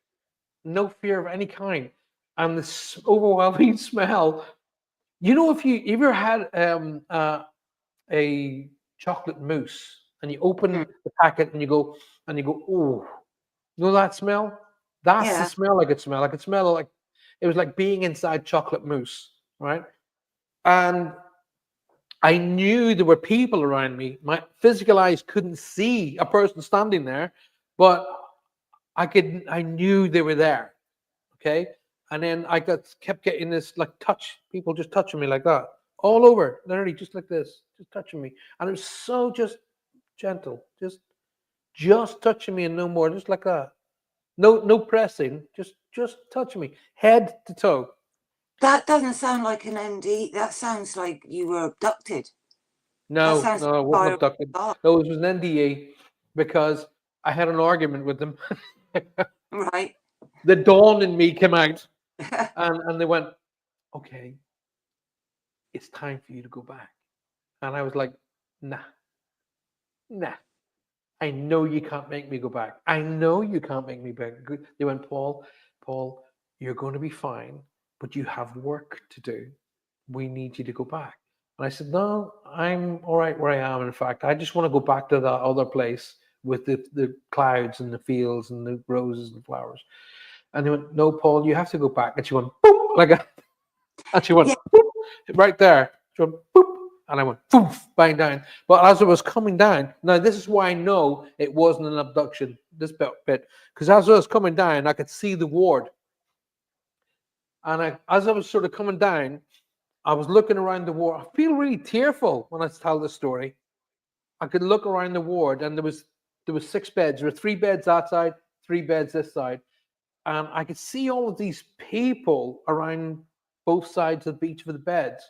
of any kind. And this overwhelming smell, if you ever had a chocolate mousse and you open the packet and you go, oh, that smell? That's the smell I could smell. I could smell like it was like being inside chocolate mousse, right? And I knew there were people around me. My physical eyes couldn't see a person standing there, but I knew they were there. Okay. And then I kept getting this like touch, people just touching me like that, all over, literally just like this, just touching me. And it was so just gentle, just touching me and no more, just like that. No pressing, just touching me, head to toe. That doesn't sound like an ND. That sounds like you were abducted. No, I wasn't abducted. No, it was an NDA because I had an argument with them. Right. The dawn in me came out, and they went, okay, it's time for you to go back. And I was like, nah. I know you can't make me go back. I know you can't make me back. They went, Paul, you're going to be fine, but you have work to do. We need you to go back. And I said, no, I'm all right where I am. In fact, I just want to go back to that other place with the clouds and the fields and the roses and flowers. And they went, no, Paul, you have to go back. And she went, boop, like a, and she went, boop, right there. She went, boop. And I went, poof, bang down. But as I was coming down, now this is why I know it wasn't an abduction, this bit, because as I was coming down, I could see the ward. And as I was sort of coming down, I was looking around the ward. I feel really tearful when I tell this story. I could look around the ward, and there was 6 beds. There were 3 beds outside, 3 beds this side. And I could see all of these people around both sides of each of the beds.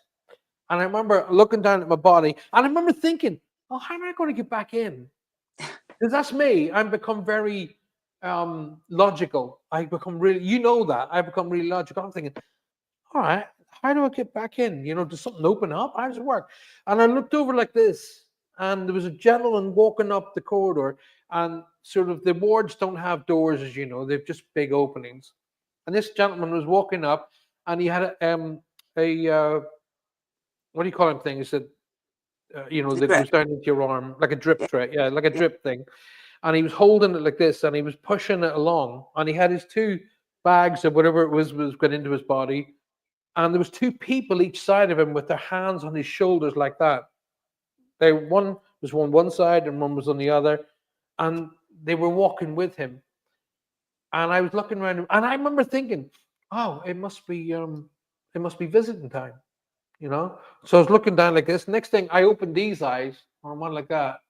And I remember looking down at my body, and I remember thinking, oh, how am I going to get back in? Because that's me. I've become very logical. I become really, that. I become really logical. I'm thinking, all right, how do I get back in? Does something open up? How does it work? And I looked over like this, and there was a gentleman walking up the corridor, and sort of the wards don't have doors, as you know, they've just big openings. And this gentleman was walking up, and he had a what do you call them thing? He said, that goes down into your arm, like a drip tray. Yeah, like a drip thing. And he was holding it like this, and he was pushing it along, and he had his 2 bags of whatever it was going into his body. And there was 2 people each side of him with their hands on his shoulders like that. One was on one side and one was on the other, and they were walking with him. And I was looking around him, and I remember thinking, oh, it must be visiting time. So I was looking down like this. Next thing, I opened these eyes, and one like that,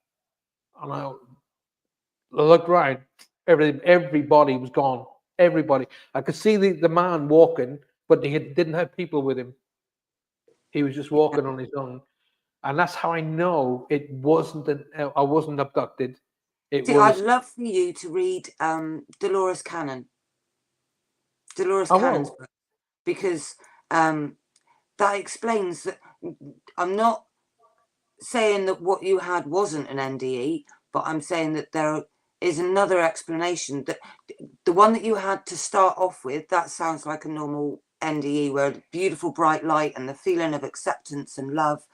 and I looked right. Everybody was gone. Everybody. I could see the man walking, but he didn't have people with him. He was just walking on his own, and that's how I know it wasn't. I wasn't abducted. I'd love for you to read Dolores Cannon's book, because that explains that. I'm not saying that what you had wasn't an NDE, but I'm saying that there is another explanation. That the one that you had to start off with, that sounds like a normal NDE, where beautiful bright light and the feeling of acceptance and love.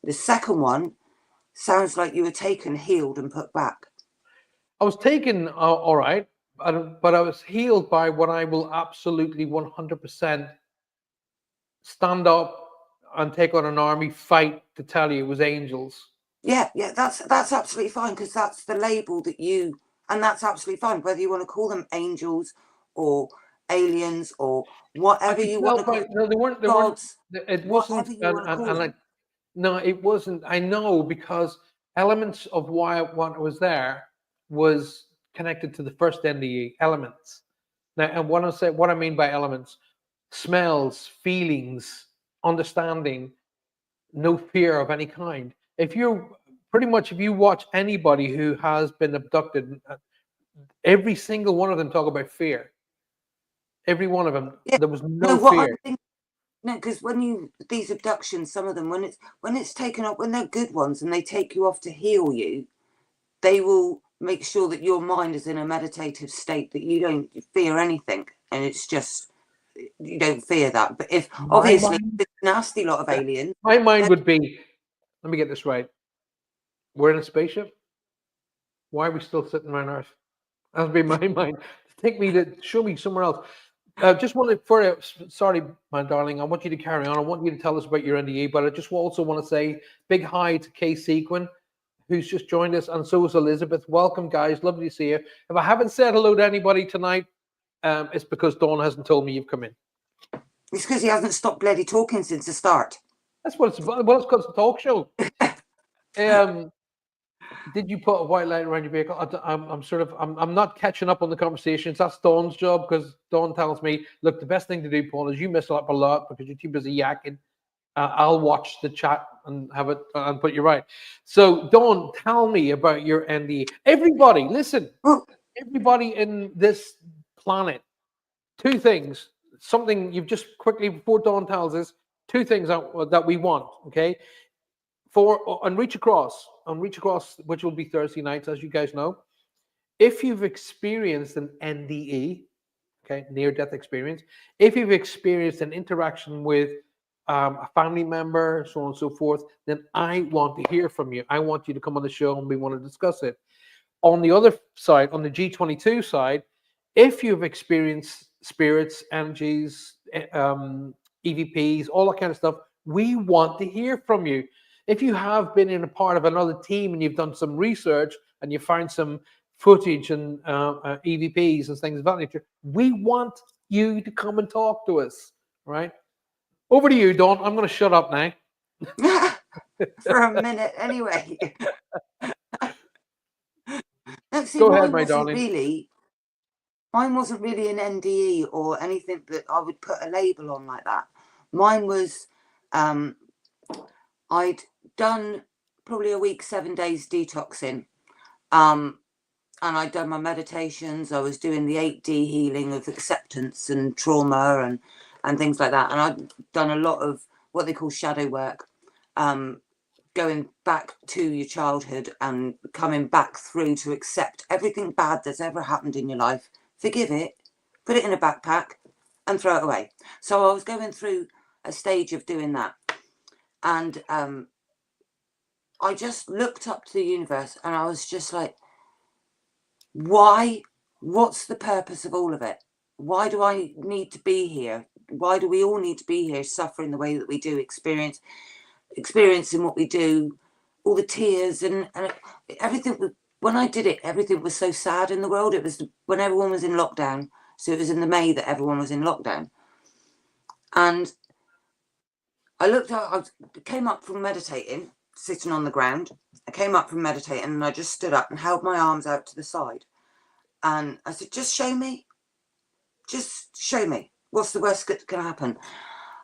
The second one sounds like you were taken, healed, and put back. I was taken, all right, but I was healed by what I will absolutely 100% stand up and take on an army fight to tell you it was angels. Yeah, that's absolutely fine, because that's the label that you, and that's absolutely fine, whether you want to call them angels or aliens or whatever you want to call them. No, they weren't. It wasn't. No, it wasn't. I know, because elements of why what was there was connected to the first NDE elements. Now, and what I mean by elements: smells, feelings, understanding, no fear of any kind. If you watch anybody who has been abducted, every single one of them talk about fear. Every one of them, there was no fear. No, because these abductions, some of them, when it's taken up, when they're good ones and they take you off to heal you, they will make sure that your mind is in a meditative state, that you don't fear anything, and it's just, you don't fear that. But if obviously it's a nasty lot of aliens, my mind would be, let me get this right, we're in a spaceship, why are we still sitting around Earth? That would be my mind. take me to show me somewhere else. Just wanted sorry, my darling, I want you to carry on. I want you to tell us about your NDE, but I just also want to say big hi to Kay Sequin, who's just joined us, and so is Elizabeth. Welcome, guys. Lovely to see you. If I haven't said hello to anybody tonight, it's because Dawn hasn't told me you've come in. It's because he hasn't stopped bloody talking since the start. That's what it's about. Well, it's because it's a talk show. Did you put a white light around your vehicle? I'm not catching up on the conversations. That's Dawn's job, because Dawn tells me, look, the best thing to do, Paul, is you miss up a lot because you're too busy yakking. I'll watch the chat and have it and put you right. So, Dawn, tell me about your NDE. Everybody, listen. Everybody in this planet, two things. Something you've just quickly, before Dawn tells us, two things that we want, okay? On Reach Across, which will be Thursday nights, as you guys know. If you've experienced an NDE, okay, near-death experience, if you've experienced an interaction with a family member, so on and so forth, then I want to hear from you. I want you to come on the show and we want to discuss it. On the other side, on the G22 side, if you've experienced spirits, energies, EVPs, all that kind of stuff, we want to hear from you. If you have been in a part of another team and you've done some research and you find some footage and EVPs and things of that nature, we want you to come and talk to us, right? Over to you, Dawn. I'm going to shut up now. For a minute, anyway. No, see, go ahead, my darling. Mine wasn't really an NDE or anything that I would put a label on like that. Mine was, I'd done probably a week, 7 days detoxing. And I'd done my meditations. I was doing the 8D healing of acceptance and trauma and things like that. And I'd done a lot of what they call shadow work, going back to your childhood and coming back through to accept everything bad that's ever happened in your life, forgive it, put it in a backpack and throw it away. So I was going through a stage of doing that. And I just looked up to the universe and I was just like, why? What's the purpose of all of it? Why do I need to be here? Why do we all need to be here suffering the way that we do, experiencing what we do, all the tears and everything? When I did it, everything was so sad in the world. It was when everyone was in lockdown. So it was in the May that everyone was in lockdown. And I looked up, I came up from meditating, sitting on the ground. I came up from meditating and I just stood up and held my arms out to the side. And I said, just show me. Just show me. What's the worst that can happen?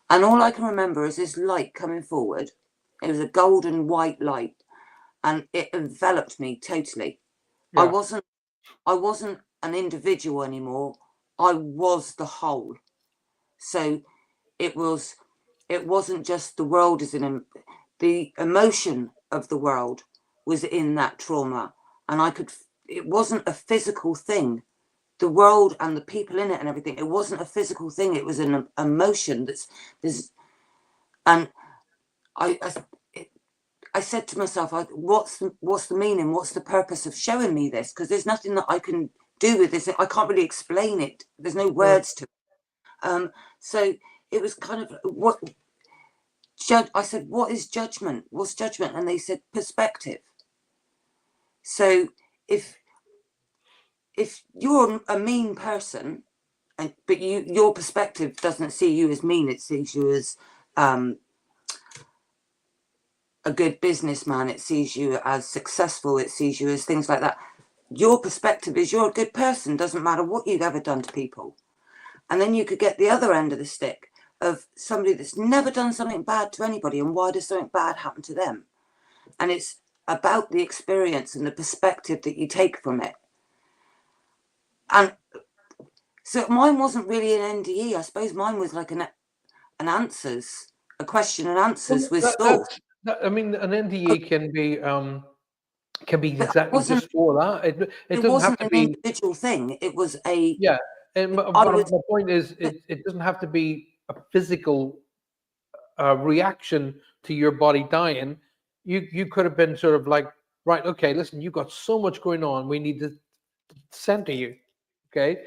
And all I can remember is this light coming forward. It was a golden white light. And it enveloped me totally. Yeah. I wasn't an individual anymore. I was the whole. So it wasn't just the world as in the emotion of the world was in that trauma. And it wasn't a physical thing. The world and the people in it and everything, it wasn't a physical thing. It was an emotion and I said to myself, what's the meaning? What's the purpose of showing me this? Because there's nothing that I can do with this. I can't really explain it. There's no words to it. So it was kind of I said, what is judgment? What's judgment? And they said, perspective. So if you're a mean person, but your perspective doesn't see you as mean, it sees you as a good businessman, it sees you as successful, it sees you as things like that. Your perspective is you're a good person, doesn't matter what you've ever done to people. And then you could get the other end of the stick of somebody that's never done something bad to anybody, and why does something bad happen to them? And it's about the experience and the perspective that you take from it. And so mine wasn't really an NDE. I suppose mine was like a question and answers with source. I mean, an NDE can be exactly just for that. It doesn't have to be an individual thing. It was And my point is, it doesn't have to be a physical reaction to your body dying. You could have been sort of like, right, okay, listen, you've got so much going on. We need to center you, okay?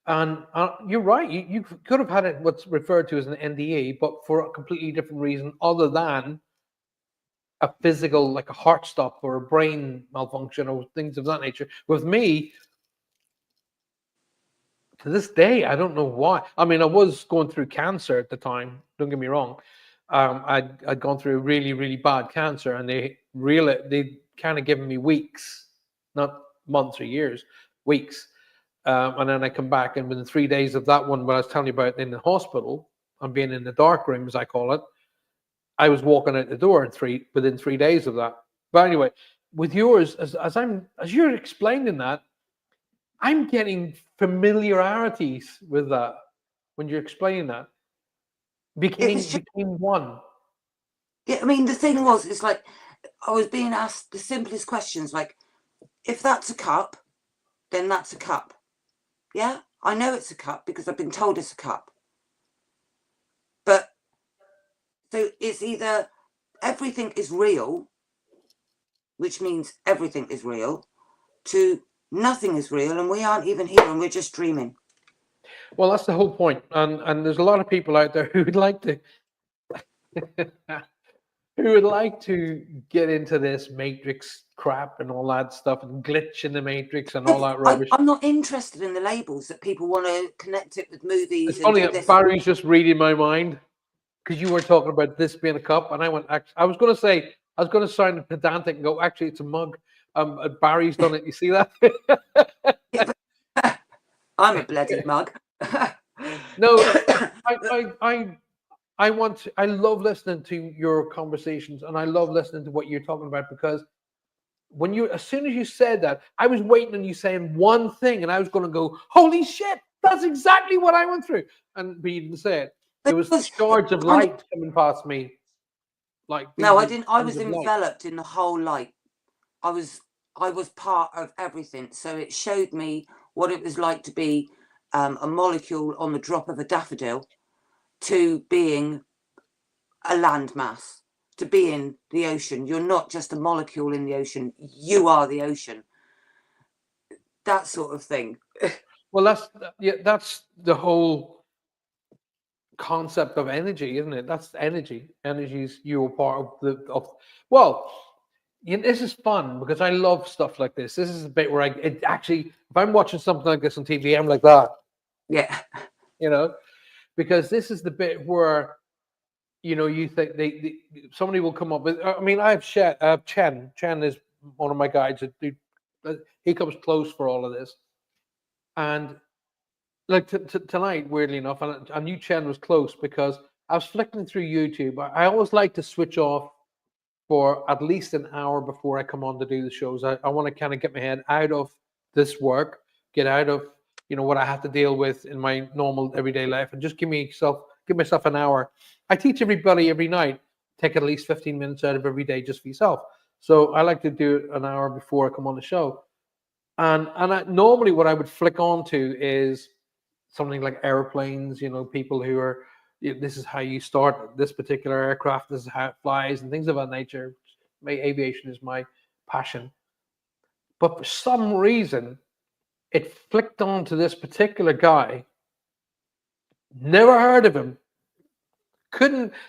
And you're right. You could have had it what's referred to as an NDE, but for a completely different reason other than a physical, like a heart stop or a brain malfunction or things of that nature. With me, to this day, I don't know why. I mean, I was going through cancer at the time. Don't get me wrong. I'd gone through a really, really bad cancer, and they kind of given me weeks, not months or years, weeks. And then I come back, and within 3 days of that one, what I was telling you about in the hospital, and being in the dark room, as I call it, I was walking out the door within 3 days of that. But anyway, with yours, as you're explaining that, I'm getting familiarities with that when you're explaining that. Became one. Yeah, I mean, the thing was, it's like I was being asked the simplest questions, like, if that's a cup, then that's a cup. Yeah, I know it's a cup because I've been told it's a cup. But so it's either everything is real, which means everything is real, to nothing is real and we aren't even here and we're just dreaming. Well, that's the whole point. And there's a lot of people out there who would like to who would like to get into this matrix crap and all that stuff and glitch in the matrix and all that rubbish. I'm not interested in the labels that people want to connect it with movies. It's funny that Barry's just reading my mind, because you were talking about this being a cup, and I was going to sound pedantic and go, actually, it's a mug. Barry's done it. You see that? I'm a bloody mug. No, I love listening to your conversations, and I love listening to what you're talking about, because as soon as you said that, I was waiting on you saying one thing, and I was going to go, holy shit, that's exactly what I went through. But you didn't say it. There was a charge of light coming past me. No, I didn't. I was enveloped in the whole light. I was part of everything. So it showed me what it was like to be a molecule on the drop of a daffodil, to being a landmass, to be in the ocean. You're not just a molecule in the ocean. You are the ocean. That sort of thing. Well, that's the whole concept of energy, isn't it? That's energy. Energy's you're part of. Well, this is fun because I love stuff like this. This is a bit where if I'm watching something like this on TV, I'm like that. Yeah. Because this is the bit where, you think somebody will come up with. I mean, I have Chen. Chen is one of my guides. He comes close for all of this, and like tonight, weirdly enough, and I knew Chen was close because I was flicking through YouTube. I always like to switch off for at least an hour before I come on to do the shows. I want to kind of get my head out of this work, get out of what I have to deal with in my normal everyday life, and just give myself an hour. I teach everybody every night, take at least 15 minutes out of every day just for yourself. So I like to do an hour before I come on the show. And normally what I would flick on to is something like airplanes, people who are, this is how you start this particular aircraft, this is how it flies, and things of that nature. Aviation is my passion. But for some reason, it flicked on to this particular guy. Never heard of him.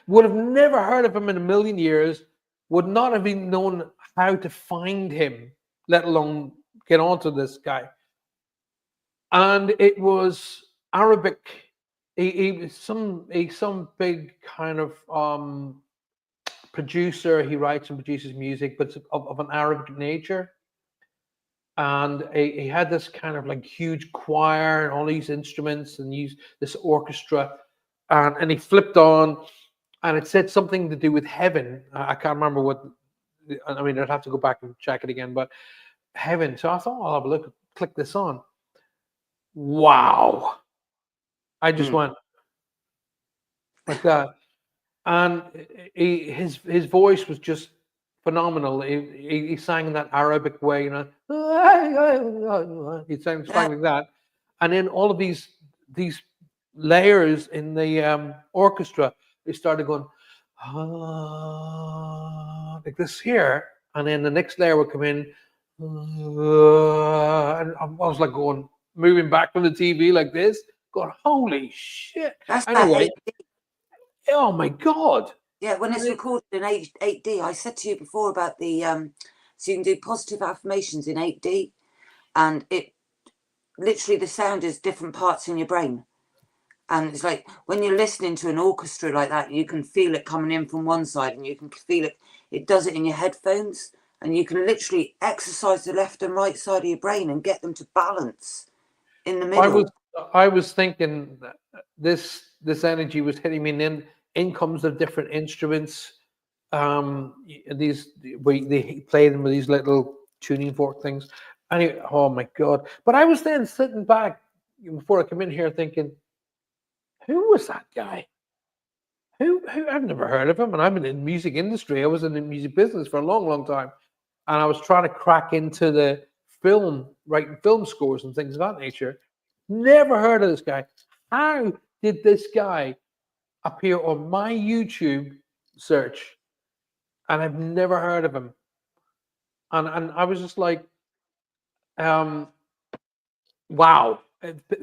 Would have never heard of him in a million years. Would not have even known how to find him, let alone get onto this guy. And it was Arabic. He was some big kind of producer. He writes and produces music, but of an Arabic nature. And he had this kind of like huge choir and all these instruments and used this orchestra, and he flipped on, and it said something to do with heaven. I can't remember what. I mean, I'd have to go back and check it again, but heaven. So I thought, I'll have a look. Click this on. Wow! I just went like that, and his voice was just phenomenal. He sang in that Arabic way, he sang like that, and then all of these layers in the orchestra, they started going like this here, and then the next layer would come in, and I was like going, moving back from the TV like this, going, holy shit. That's Anyway, that 8D. Oh my God. Yeah, when it's recorded in 8D, I said to you before about the, so you can do positive affirmations in 8D, and it literally, the sound is different parts in your brain. And it's like when you're listening to an orchestra like that, you can feel it coming in from one side, and you can feel it does it in your headphones, and you can literally exercise the left and right side of your brain and get them to balance in the middle. I was thinking that this energy was hitting me, and in comes the different instruments. They play them with these little tuning fork things. Anyway, oh my God. But I was then sitting back before I come in here thinking, who was that guy? Who I've never heard of him, and I've been in the music industry. I was in the music business for a long, long time, and I was trying to crack into the writing film scores and things of that nature. Never heard of this guy. How did this guy appear on my YouTube search? And I've never heard of him. And I was just like, wow,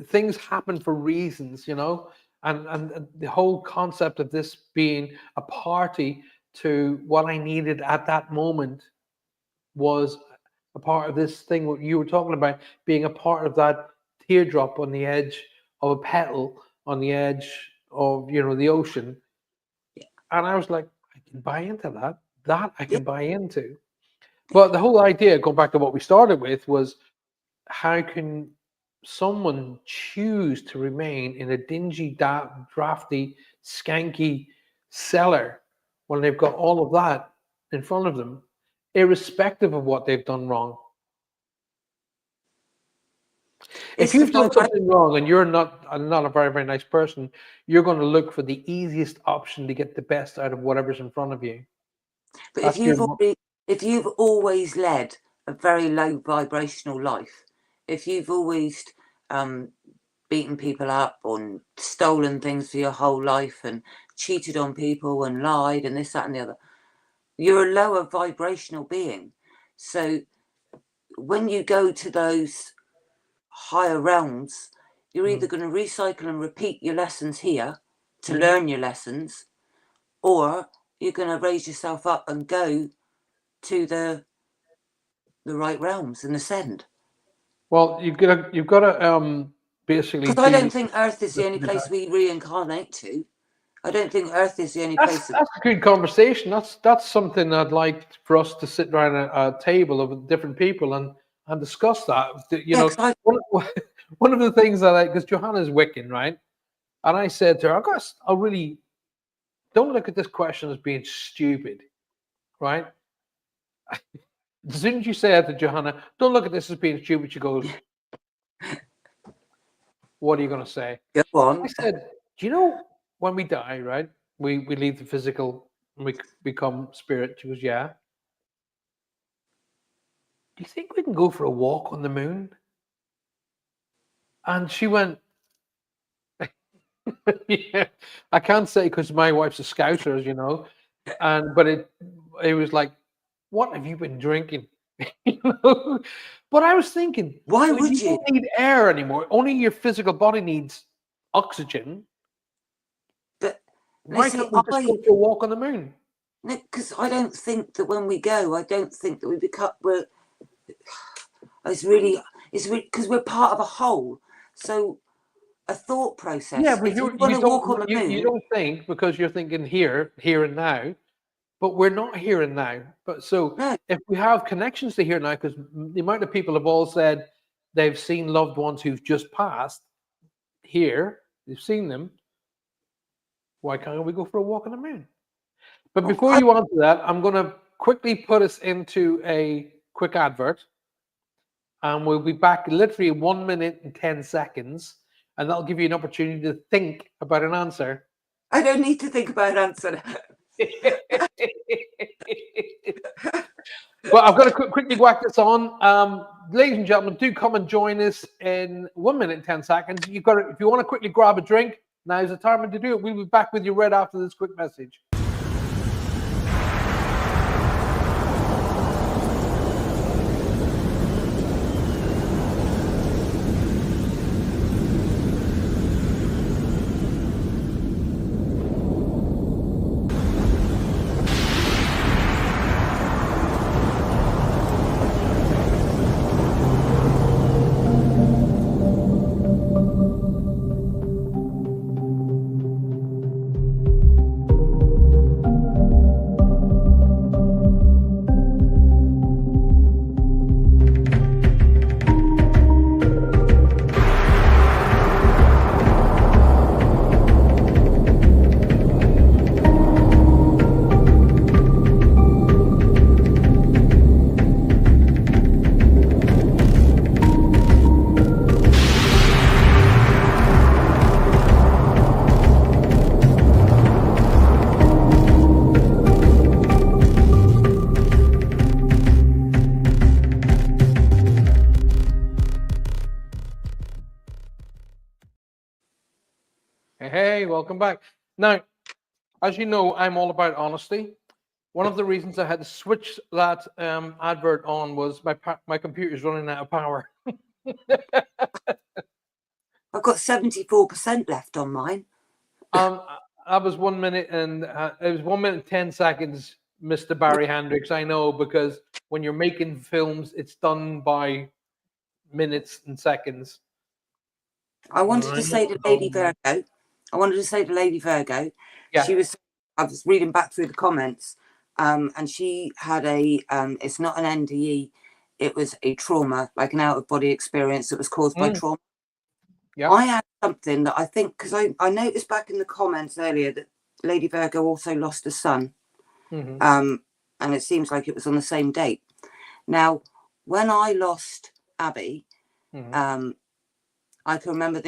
things happen for reasons, and the whole concept of this being a party to what I needed at that moment was a part of this thing, what you were talking about, being a part of that teardrop on the edge of a petal on the edge of the ocean. And I was like, I can buy into that I can buy into. But the whole idea, going back to what we started with, was how can someone choose to remain in a dingy, drafty, skanky cellar when they've got all of that in front of them, irrespective of what they've done wrong? If you've done something wrong and you're not a very, very nice person, you're going to look for the easiest option to get the best out of whatever's in front of you. But if you've always led a very low vibrational life, if you've always beaten people up or stolen things for your whole life and cheated on people and lied and this, that, and the other, you're a lower vibrational being. So when you go to those higher realms, you're either going to recycle and repeat your lessons here to learn your lessons, or you're going to raise yourself up and go to the right realms and ascend. Well, you've got to basically. Because I don't think Earth is the only place we reincarnate to. I don't think Earth is the only place. That's a good conversation. That's something I'd like for us to sit around a table of different people and discuss that. One of the things I like, because Johanna's Wiccan, right? And I said to her, I really don't look at this question as being stupid, right? As soon as you say that to Johanna, don't look at this as being stupid, she goes, what are you going to say? Go on. I said, do you know when we die, right? We leave the physical and we become spirit. She goes, yeah. Do you think we can go for a walk on the moon? And she went, yeah, I can't say because my wife's a scouser, as you know. But it was like, what have you been drinking? But I was thinking, why would you? Don't need air anymore. Only your physical body needs oxygen. But why can't we just go for a walk on the moon? No, because I don't think that when we go, I don't think that we become. It's because we're part of a whole. So a thought process. Yeah, but you don't think, because you're thinking here and now. But we're not here and now. But so if we have connections to here and now, because the amount of people have all said they've seen loved ones who've just passed here, they've seen them. Why can't we go for a walk on the moon? But before you answer that, I'm going to quickly put us into a quick advert. And we'll be back literally 1 minute and 10 seconds. And that'll give you an opportunity to think about an answer. I don't need to think about an answer. Well, I've got to quickly whack this on. Ladies and gentlemen, do come and join us in 1 minute and 10 seconds. If you want to quickly grab a drink, now's the time to do it. We'll be back with you right after this quick message. Hey, welcome back. Now, as you know, I'm all about honesty. One of the reasons I had to switch that advert on was my computer's running out of power. I've got 74% left on mine. I was 1 minute and it was 1 minute 10 seconds, Mr. Barry Hendricks. I know, because when you're making films, it's done by minutes and seconds. I wanted to say to Lady Virgo. Yeah. I was reading back through the comments, and she had a. It's not an NDE. It was a trauma, like an out-of-body experience that was caused by trauma. Yeah. I had something that I think, because I noticed back in the comments earlier that Lady Virgo also lost a son, and it seems like it was on the same date. Now, when I lost Abby, I can remember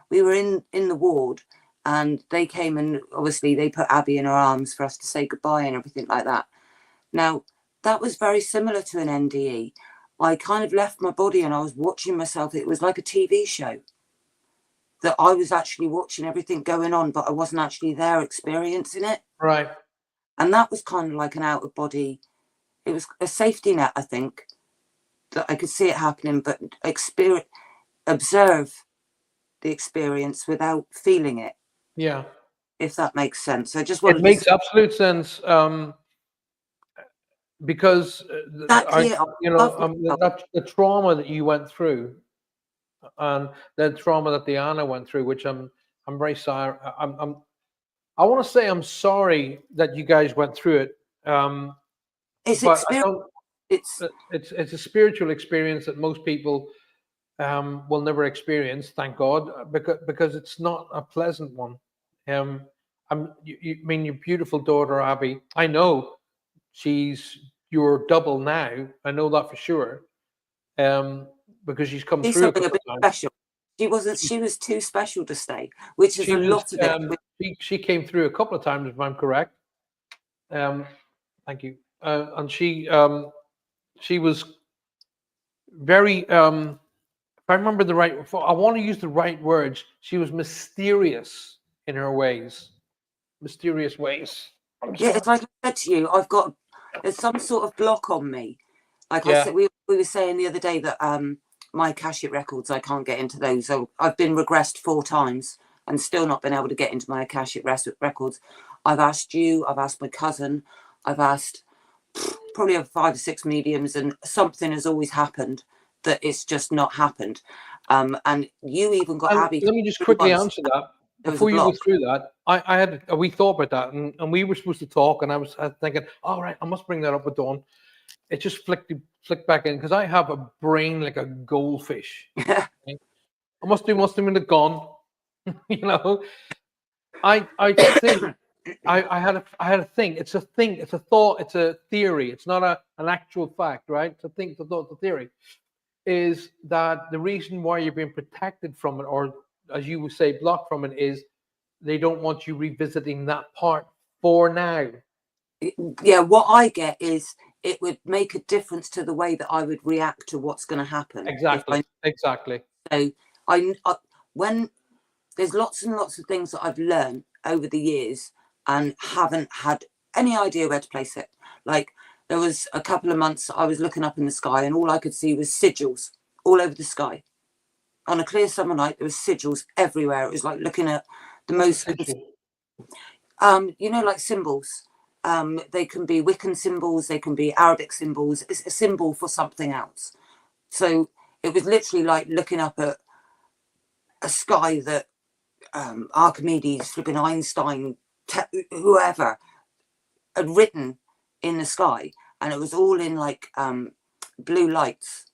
we were in the ward, and they came and obviously they put Abby in her arms for us to say goodbye and everything like that. Now, that was very similar to an NDE. I kind of left my body and I was watching myself. It was like a TV show that I was actually watching everything going on, but I wasn't actually there experiencing it. Right. And that was kind of like an out of body. It was a safety net, I think, that I could see it happening, but observe the experience without feeling it. Yeah. If that makes sense. I just wanted It makes absolute sense. Because the trauma that you went through, and the trauma that Diana went through, which I'm very sorry. I want to say I'm sorry that you guys went through it. It's a spiritual experience that most people will never experience. Thank God, because it's not a pleasant one. I mean, your beautiful daughter Abby. I know she's your double now. I know that for sure. Because she's come through something a bit special. She was too special to stay, which is a lot of it. She came through a couple of times, if I'm correct. Thank you. And she was very if I remember the right, I want to use the right words. She was mysterious in her ways. Mysterious ways. Yeah, it's like I said to you, there's some sort of block on me. Like I said, we were saying the other day that my Akashic records, I can't get into those. So I've been regressed 4 times and still not been able to get into my Akashic records. I've asked you, I've asked my cousin, I've asked probably over 5 or 6 mediums, and something has always happened that it's just not happened. And you even got Abby. Let me just quickly answer that. Before you go through that, we thought about that, and we were supposed to talk, and I was thinking, all right, I must bring that up with Dawn. It just flicked back in, because I have a brain like a goldfish. I must have been gone. I think I had a thing. It's a thing. It's a thought. It's a theory. It's not an actual fact, right? It's a thing. It's a thought. It's a theory. Is that the reason why you're being protected from it, or as you would say, blocked from it, is they don't want you revisiting that part for now. Yeah, what I get is it would make a difference to the way that I would react to what's going to happen. Exactly. So when there's lots and lots of things that I've learned over the years and haven't had any idea where to place it. Like there was a couple of months I was looking up in the sky and all I could see was sigils all over the sky. On a clear summer night, there was sigils everywhere. It was like looking at the most, like symbols. They can be Wiccan symbols, they can be Arabic symbols. It's a symbol for something else. So it was literally like looking up at a sky that Archimedes, flipping Einstein, whoever had written in the sky, and it was all in like blue lights.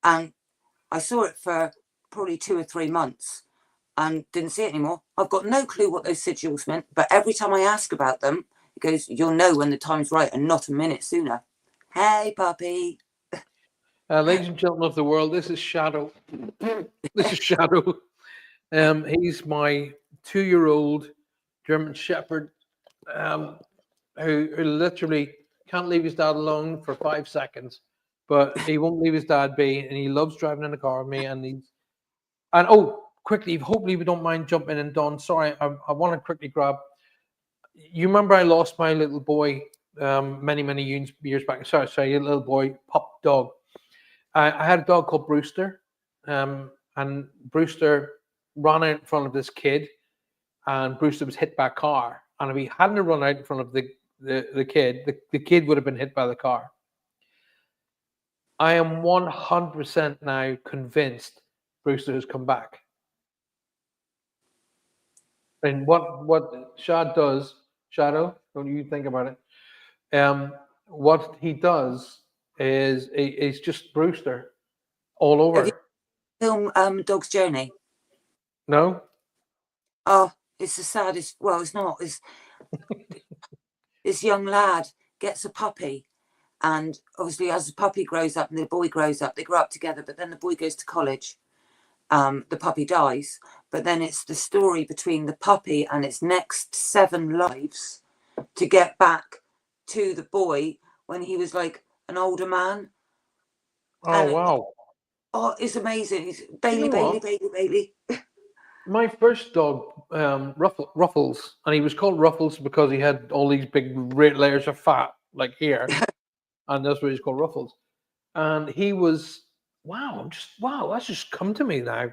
And I saw it for probably 2 or 3 months and didn't see it anymore. I've got no clue what those sigils meant, but every time I ask about them, it goes, you'll know when the time's right and not a minute sooner. Hey, puppy. Ladies and gentlemen of the world, this is Shadow. This is Shadow. He's my 2-year-old German Shepherd who literally can't leave his dad alone for 5 seconds, but he won't leave his dad be, and he loves driving in the car with me. And quickly, hopefully we don't mind jumping in, Don. Sorry, I want to quickly grab. You remember I lost my little boy many years back. Sorry, a little boy, pup dog. I had a dog called Brewster, and Brewster ran out in front of this kid, and Brewster was hit by a car. And if he hadn't run out in front of the kid, the kid would have been hit by the car. I am 100% now convinced Brewster has come back. And what Shadow, don't you think about it? What he does is just Brewster all Have you over. film Dog's Journey? No? Oh, it's the saddest. Well, it's not. It's this young lad gets a puppy, and obviously as the puppy grows up and the boy grows up, they grow up together, but then the boy goes to college. The puppy dies, but then it's the story between the puppy and its next 7 lives to get back to the boy when he was like an older man. Oh, wow. It's amazing. He's You know Bailey. My first dog, Ruffles, and he was called Ruffles because he had all these big layers of fat, like here, and that's why he's called Ruffles. And he was, wow, that's just come to me now.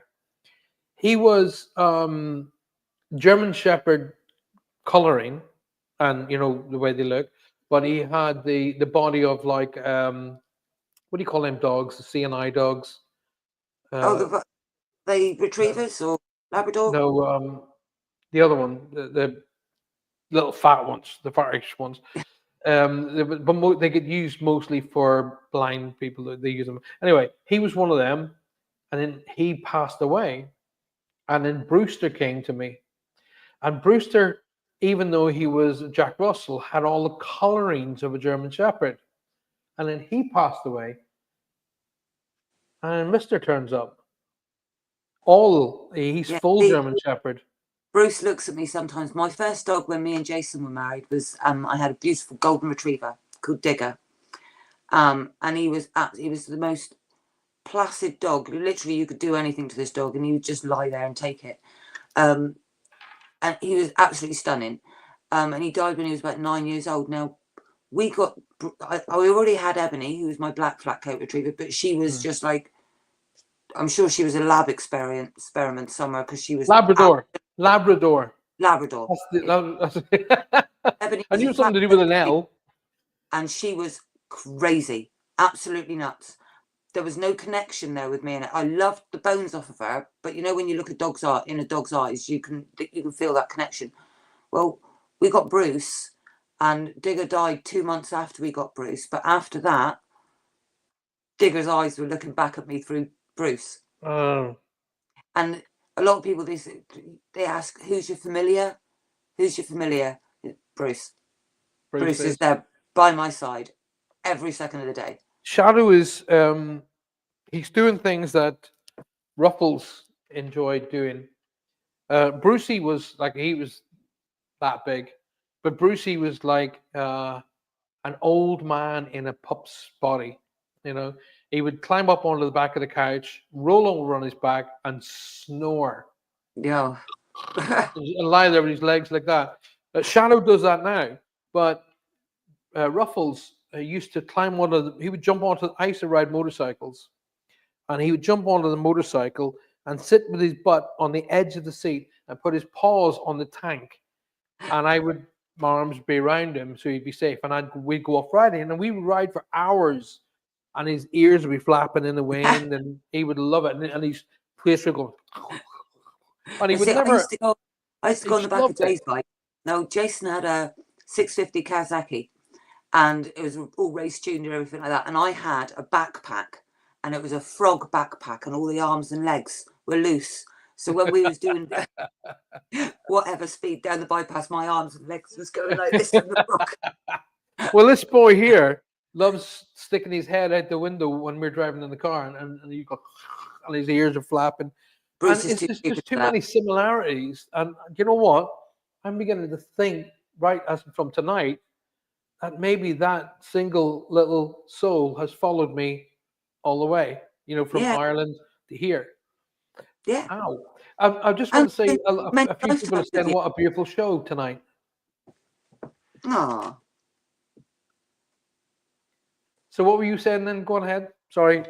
He was German Shepherd coloring, and the way they look, but he had the body of like what do you call them dogs? The CNI dogs. The retrievers or Labrador? No, the other one, the little fat ones, the fatish ones. They get used mostly for blind people. They use them anyway. He was one of them, and then he passed away, and then Brewster came to me, and Brewster, even though he was Jack Russell, had all the colorings of a German Shepherd, and then he passed away, and Mister turns up. He's full German Shepherd. Bruce looks at me sometimes. My first dog when me and Jason were married was I had a beautiful golden retriever called Digger. And he was the most placid dog. Literally, you could do anything to this dog and he would just lie there and take it. And he was absolutely stunning. And he died when he was about 9 years old. Now, I already had Ebony, who was my black flat coat retriever, but she was just like, I'm sure she was a lab experiment somewhere because she was Labrador. Ebony I knew something to do with an L. And she was crazy, absolutely nuts. There was no connection there with me, and I loved the bones off of her. But when you look at in a dog's eyes, you can feel that connection. Well, we got Bruce, and Digger died 2 months after we got Bruce. But after that, Digger's eyes were looking back at me through Bruce. Oh. And a lot of people they ask, "Who's your familiar? Who's your familiar?" Bruce. Bruce is there by my side every second of the day. Shadow is he's doing things that Ruffles enjoyed doing. Brucey was he was that big, but Brucey was like an old man in a pup's body. He would climb up onto the back of the couch, roll over on his back, and snore. Yeah. And lie there with his legs like that. Shadow does that now, but Ruffles used to climb he would jump onto. I used to ride motorcycles, and he would jump onto the motorcycle and sit with his butt on the edge of the seat and put his paws on the tank, and my arms would be around him so he'd be safe, and we'd go off riding, and we would ride for hours, and his ears would be flapping in the wind, and he would love it, and his face would go, and he would never. I used to go on the back of Jay's bike. Now, Jason had a 650 Kawasaki, and it was all race tuned and everything like that, and I had a backpack, and it was a frog backpack, and all the arms and legs were loose. So when we was doing whatever speed down the bypass, my arms and legs was going like this on the frog. Well, this boy here loves sticking his head out the window when we're driving in the car, and you go, and his ears are flapping. Bruce and there's too many similarities. And you know what? I'm beginning to think, right as from tonight, that maybe that single little soul has followed me all the way, from Ireland to here. Yeah. Ow. I just want to say Many a few people are lifetimes of saying you. what a beautiful show tonight. Aw. So what were you saying then? Go on ahead. Sorry.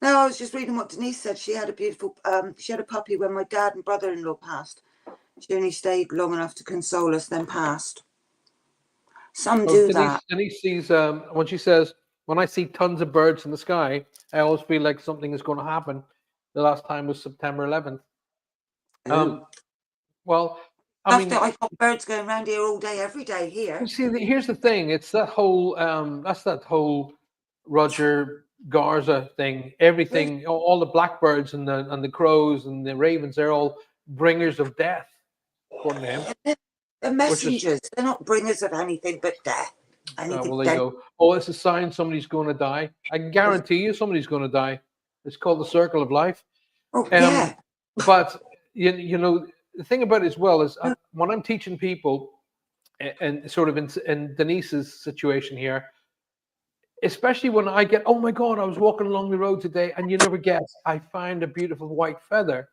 No, I was just reading what Denise said. She had a beautiful, she had a puppy when my dad and brother-in-law passed. She only stayed long enough to console us, then passed. Some do that. Denise sees, when she says, when I see tons of birds in the sky, I always feel like something is going to happen. The last time was September 11th. Well, I mean, I've got birds going around here all day, every day here. See, here's the thing. It's that whole, that's that whole Roger Garza thing. Everything, all the blackbirds and the crows and the ravens, they're all bringers of death, according to him. They're messengers. They're not bringers of anything but death. Well, there you go. Oh, it's a sign somebody's going to die. I can guarantee you somebody's going to die. It's called the circle of life. Oh, yeah. But, you know, the thing about it as well is when I'm teaching people, and sort of in Denise's situation here, especially when I get, oh my God, I was walking along the road today and you never guess, I find a beautiful white feather.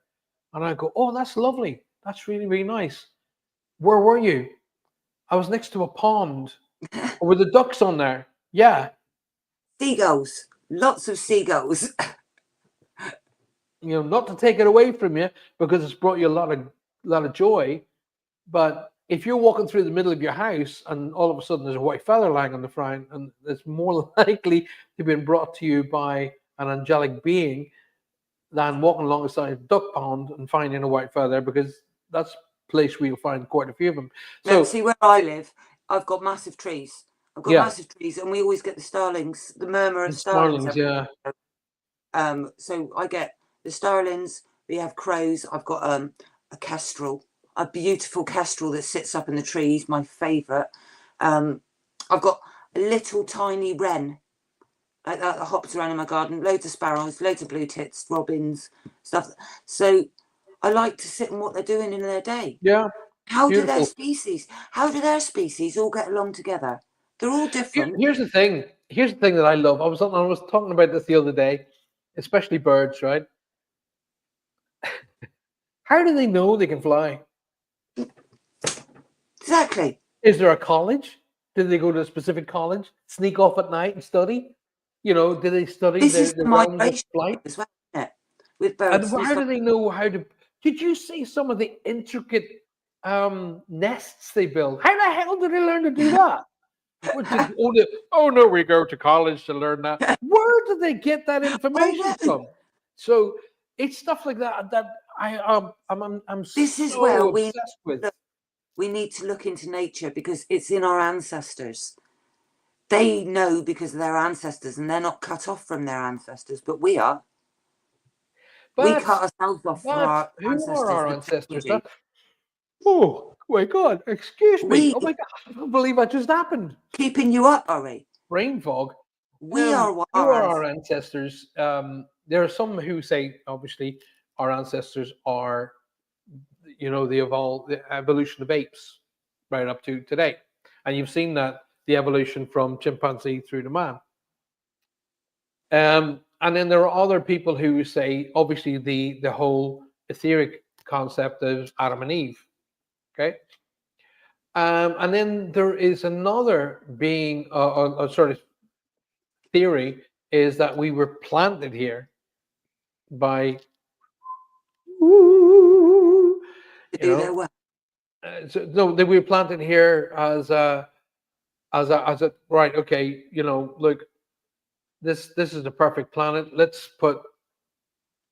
And I go, oh, that's lovely. That's really, really nice. Where were you? I was next to a pond. Were the ducks on there? Yeah. Seagulls. Lots of seagulls. You know, not to take it away from you because it's brought you a lot of joy, but if you're walking through the middle of your house and all of a sudden there's a white feather lying on the front, and it's more likely to have been brought to you by an angelic being than walking alongside a duck pond and finding a white feather, because that's a place where you'll find quite a few of them. So no, see, where I live, I've got massive trees. I've got massive trees, and we always get the starlings, the murmur of starlings. Yeah. So I get the starlings. We have crows. I've got a kestrel, a beautiful kestrel that sits up in the trees, my favourite. I've got a little tiny wren like that hops around in my garden, loads of sparrows, loads of blue tits, robins, stuff. So I like to sit and what they're doing in their day. Yeah. How do their species all get along together? They're all different. Here's the thing. Here's the thing that I love. I was talking about this the other day, especially birds, right? How do they know they can fly? Exactly. Is there a college? Did they go to a specific college? Sneak off at night and study? You know, did they study the realms of flight? As well, isn't it? With birds. And how do they know how to? Did you see some of the intricate nests they build? How the hell did they learn to do that? Oh no, we go to college to learn that. Where did they get that information from? So it's stuff like that I'm this so is where obsessed with. We need to look into nature because it's in our ancestors. They know because of their ancestors, and they're not cut off from their ancestors, but we are. We cut ourselves off from our ancestors. Who are our ancestors? Oh my God! Excuse me. Oh my God! I don't believe that just happened. Keeping you up, Ari. Brain fog. We are. Who are our ancestors? There are some who say, obviously, our ancestors are, you know, the evolution of apes, right up to today, and you've seen that the evolution from chimpanzee through to man. And then there are other people who say, obviously, the whole etheric concept of Adam and Eve. Okay. And then there is another being, sort of theory, is that we were planted here by, no, that we were planted here as a right. Okay, you know, look, this is the perfect planet. Let's put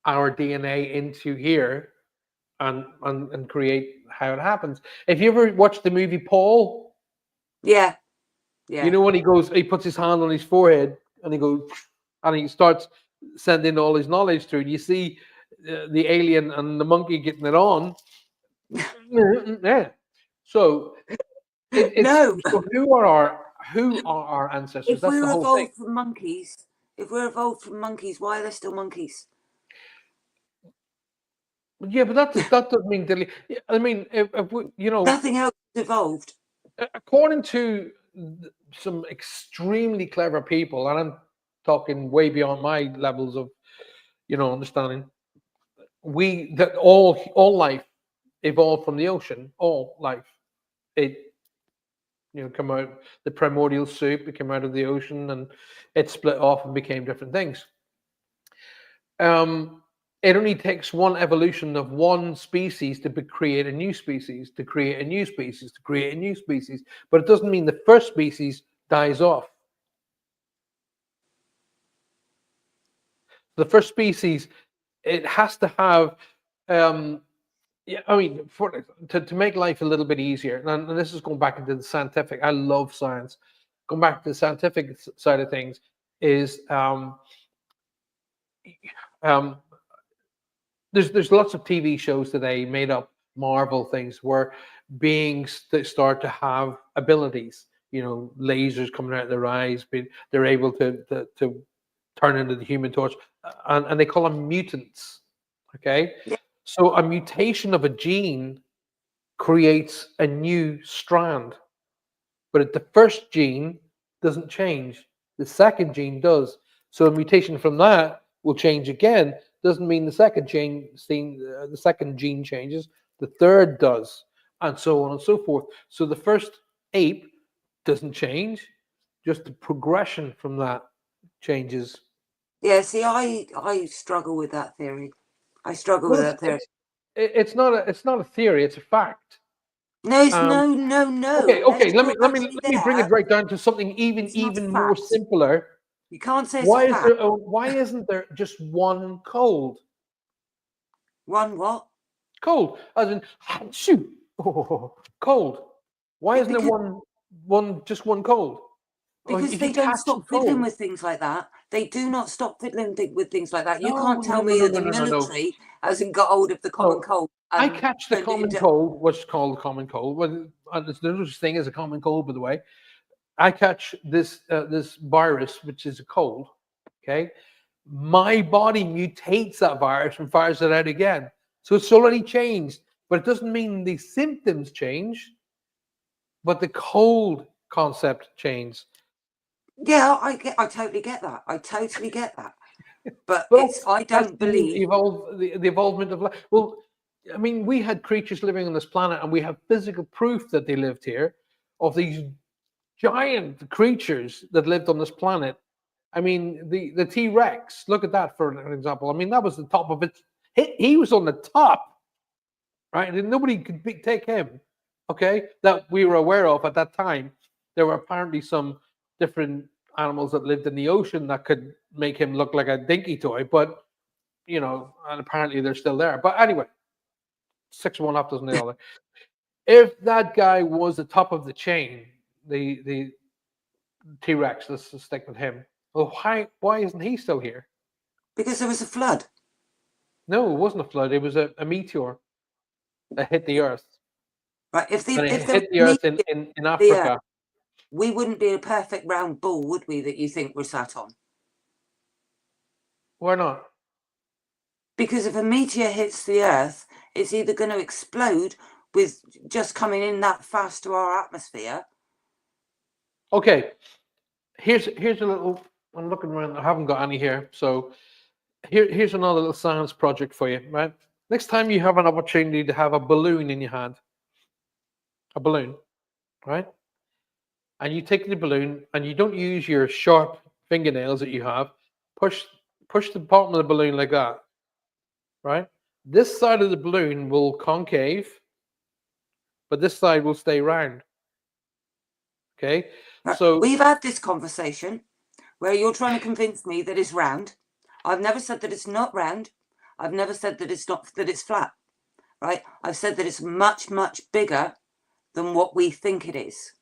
our DNA into here and create how it happens. If you ever watched the movie Paul, yeah, you know when he puts his hand on his forehead and he goes and he starts sending all his knowledge through. You see the alien and the monkey getting it on. Yeah. So no. So who are our ancestors? If we're evolved from monkeys, why are there still monkeys? Yeah, but that doesn't mean delete. I mean, if we, you know, nothing else evolved. According to some extremely clever people, and I'm talking way beyond my levels of, you know, understanding. that all life evolved from the ocean. All life, it come out the primordial soup. It came out of the ocean, and it split off and became different things. It only takes one evolution of one species to create a new species, to create a new species, to create a new species. But it doesn't mean the first species dies off. The first species, it has to have, yeah, I mean, to make life a little bit easier, and this is going back into the scientific. I love science. Going back to the scientific side of things is there's lots of TV shows today made up Marvel things where beings that start to have abilities, lasers coming out of their eyes, they're able to turn into the Human Torch, and they call them mutants. Okay, Yeah. so a mutation of a gene creates a new strand, but the first gene doesn't change. The second gene does. So a mutation from that will change again. Doesn't mean the second gene changes. The third does, and so on and so forth. So the first ape doesn't change. Just the progression from that changes. Yeah. See, I struggle with that theory. I struggle with that theory. It's not a theory. It's a fact. No, it's no. Okay. Let me bring it right down to something even more simpler. You can't say it's a fact. Why isn't there just one cold? One what? Cold, as in shoot. Oh, cold. Why isn't there just one cold? Because they don't stop fiddling with things like that. They do not stop fiddling with things like that. You can't tell me that the military hasn't got hold of the common cold. I catch the common cold, what's called the common cold. Well, there's no such thing as a common cold, by the way. I catch this virus, which is a cold. Okay, my body mutates that virus and fires it out again. So it's already changed, but it doesn't mean the symptoms change, but the cold concept changes. Yeah, I totally get that. I totally get that. But I don't believe the evolvement of life. Well, I mean, we had creatures living on this planet, and we have physical proof that they lived here, of these giant creatures that lived on this planet. I mean, the T-Rex. Look at that for an example. I mean, that was the top of it. He was on the top, right? And nobody could take him. Okay, that we were aware of at that time. There were apparently some different animals that lived in the ocean that could make him look like a dinky toy, but and apparently they're still there. But anyway, 6 1 half dozen the other. If that guy was the top of the chain, the T-Rex, let's just stick with him. Well, why isn't he still here? Because there was a flood. No, it wasn't a flood. It was a meteor that hit the Earth. Right. If it hit the Earth in Africa, we wouldn't be a perfect round ball, would we? That you think we're sat on? Why not? Because if a meteor hits the Earth, it's either going to explode with just coming in that fast to our atmosphere. Okay, here's a little. I'm looking around. I haven't got any here, so here's another little science project for you. Right, next time you have an opportunity to have a balloon in your hand, a balloon, right? And you take the balloon and you don't use your sharp fingernails that you have. Push the bottom of the balloon like that, right? This side of the balloon will concave, but this side will stay round. Okay, so we've had this conversation where you're trying to convince me that it's round. I've never said that it's not round. I've never said that it's flat, right? I've said that it's much, much bigger than what we think it is,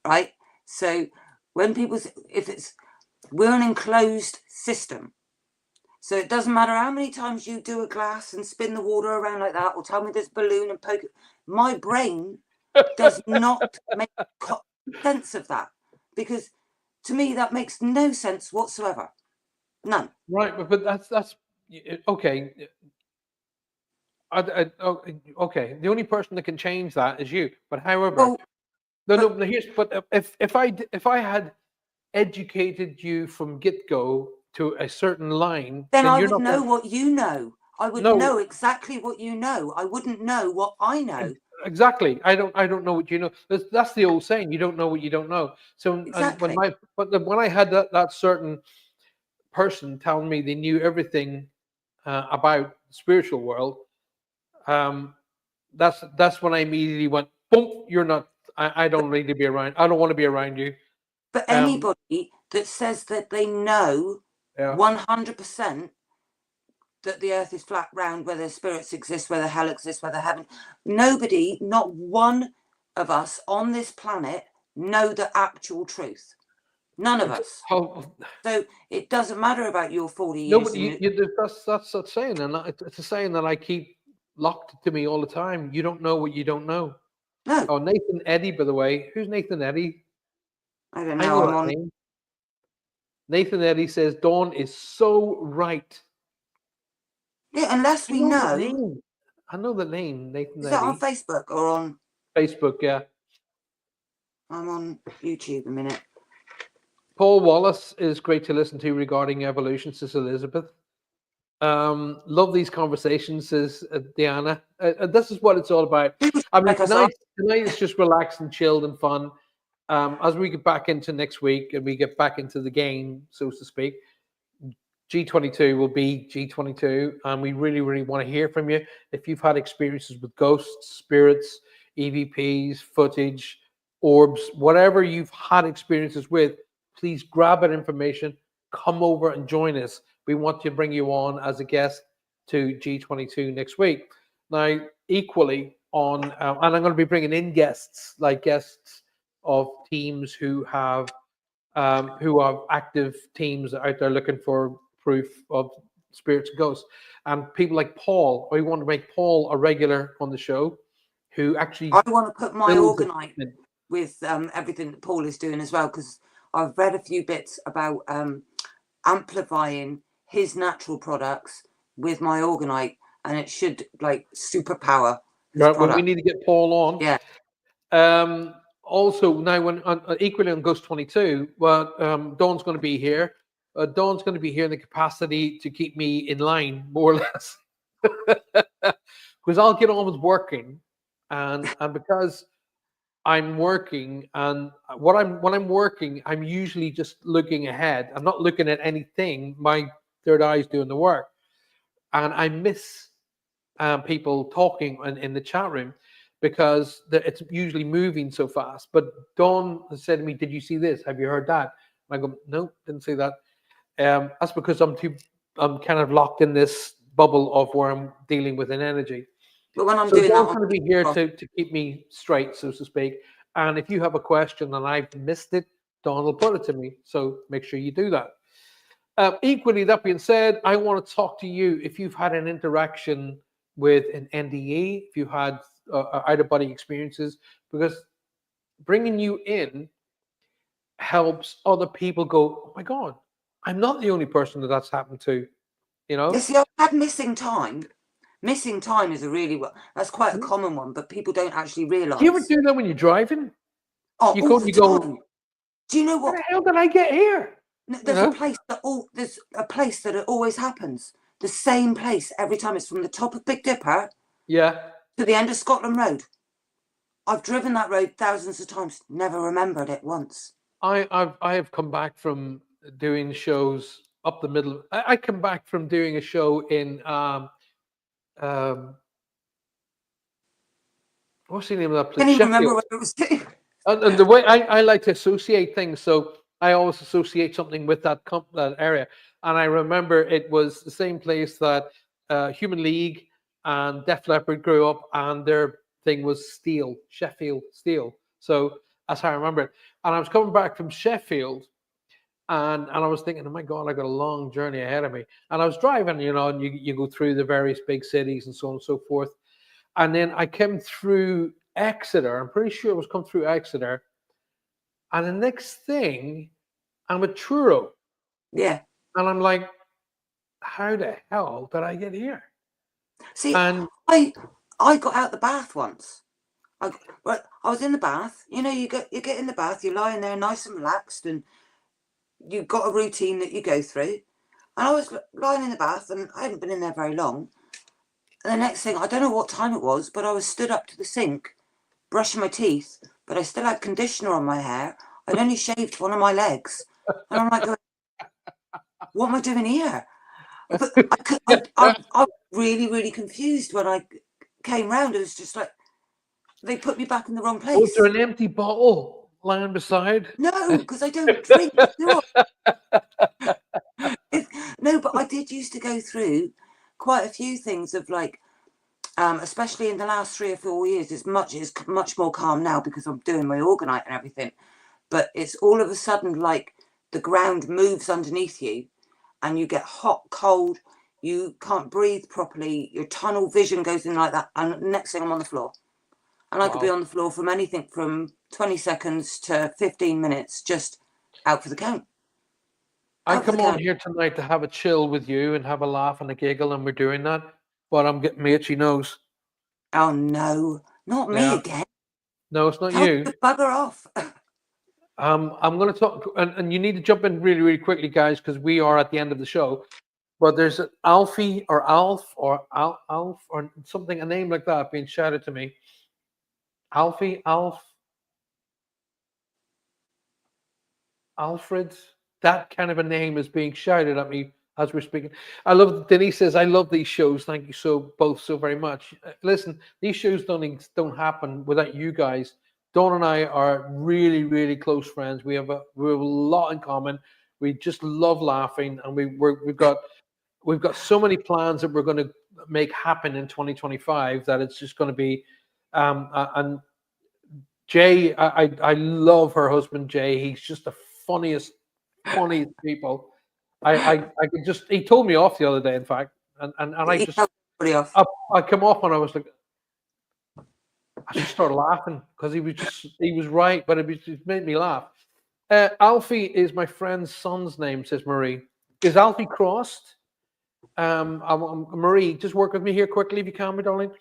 right? So when we're an enclosed system. So it doesn't matter how many times you do a glass and spin the water around like that, or tell me this balloon and poke it. My brain does not make sense of that, because to me that makes no sense whatsoever. None. Right, but that's okay. Okay, the only person that can change that is you. But however, if I had educated you from get-go to a certain line, then I would know what you know. I would know exactly what you know. I wouldn't know what I know. Exactly. I don't know what you know. That's the old saying. You don't know what you don't know. So Exactly. when I had that certain person telling me they knew everything about the spiritual world, that's when I immediately went, boom, you're not. I don't need to be around. I don't want to be around you. But anybody that says that they know 100% that the earth is flat, round, whether spirits exist, whether hell exists, whether heaven, nobody, not one of us on this planet know the actual truth. None of us. So it doesn't matter about your 40 years. That's a saying, and it's a saying that I keep locked to me all the time. You don't know what you don't know. No. Oh, Nathan Eddy, by the way. Who's Nathan Eddy? I don't know. I'm on. Name. Nathan Eddy says Dawn is so right. Yeah, unless we know. I know the name, Nathan Eddy. Is that on Facebook or on Facebook? Yeah. I'm on YouTube a minute. Paul Wallace is great to listen to regarding evolution, says Elizabeth. Love these conversations, says Diana. This is what it's all about. I mean, tonight is just relaxed and chilled and fun. As we get back into next week and we get back into the game, so to speak, G22 will be G22, and we really, really want to hear from you. If you've had experiences with ghosts, spirits, EVPs, footage, orbs, whatever you've had experiences with, please grab that information, come over and join us. We want to bring you on as a guest to G22 next week. Now, equally on, and I'm going to be bringing in guests, like guests of teams who have active teams out there looking for proof of spirits and ghosts, and people like Paul. We want to make Paul a regular on the show, who actually I want to put my organite with everything that Paul is doing as well, because I've read a few bits about amplifying his natural products with my organite, and it should like superpower. Right, well, we need to get Paul on. Yeah. Also, now when equally on Ghost 22, well, Dawn's going to be here. Dawn's going to be here in the capacity to keep me in line, more or less, because I'll get on with working, and because I'm working, and when I'm working, I'm usually just looking ahead. I'm not looking at anything. My third eye's doing the work, and I miss people talking in the chat room, because it's usually moving so fast. But Dawn said to me, "Did you see this? Have you heard that?" And I go, "No, didn't see that." That's because I'm kind of locked in this bubble of where I'm dealing with an energy. But when I'm doing that, Dawn's going to be here to keep me straight, so to speak. And if you have a question and I've missed it, Dawn will put it to me. So make sure you do that. Equally, that being said, I want to talk to you if you've had an interaction with an NDE, if you had out-of-body experiences, because bringing you in helps other people go, "Oh my God, I'm not the only person that's happened to," you know? You see, I've had missing time. Missing time is that's quite a common one, but people don't actually realise. Do you ever do that when you're driving? Oh, you go, do you know what? Where the hell did I get here? There's a place that it always happens. The same place every time. It's from the top of Big Dipper, to the end of Scotland Road. I've driven that road thousands of times, never remembered it once. I have come back from doing shows up the middle. I come back from doing a show in what's the name of that place? I can't even remember what it was doing. And the way I like to associate things, so I always associate something with that area. And I remember it was the same place that Human League and Def Leppard grew up, and their thing was Sheffield Steel. So that's how I remember it. And I was coming back from Sheffield, and I was thinking, oh my God, I got a long journey ahead of me. And I was driving, and you go through the various big cities and so on and so forth. And then I came through Exeter. I'm pretty sure it was come through Exeter. And the next thing, I'm at Truro. Yeah. And I'm like, how the hell did I get here? See, and I got out the bath once. I was in the bath. You get in the bath, you're lying there nice and relaxed, and you've got a routine that you go through. And I was lying in the bath, and I hadn't been in there very long. the next thing, I don't know what time it was, but I was stood up to the sink, brushing my teeth, but I still had conditioner on my hair. I'd only shaved one of my legs. And I'm like, what am I doing here? But I was really, really confused when I came round. It was just like, they put me back in the wrong place. Was there an empty bottle lying beside? No, because I don't drink. No, but I did used to go through quite a few things of like, especially in the last 3 or 4 years, it's much more calm now because I'm doing my orgonite and everything. But it's all of a sudden like the ground moves underneath you and you get hot, cold, you can't breathe properly, your tunnel vision goes in like that, and next thing I'm on the floor. And I could be on the floor from anything from 20 seconds to 15 minutes, just out for the count. I come on here tonight to have a chill with you and have a laugh and a giggle, and we're doing that, but I'm getting my itchy nose. Oh no, not me again. No, it's not you. Bugger off. I'm going to talk, and you need to jump in really, really quickly, guys, because we are at the end of the show. But there's an Alfie or Alf or Alf or something, a name like that being shouted to me. Alfie, Alfred, that kind of a name is being shouted at me as we're speaking. I love, Denise says, I love these shows. Thank you both so very much. Listen, these shows don't happen without you guys. Dawn and I are really, really close friends. We have a lot in common. We just love laughing, and we've got so many plans that we're going to make happen in 2025 that it's just going to be. And Jay, I love her husband Jay. He's just the funniest people. I could just, he told me off the other day, in fact, and I just I come off and I was like, I just started laughing because he was right, but it made me laugh. Alfie is my friend's son's name, says Marie. Is Alfie crossed? Marie, just work with me here quickly if you can, my darling.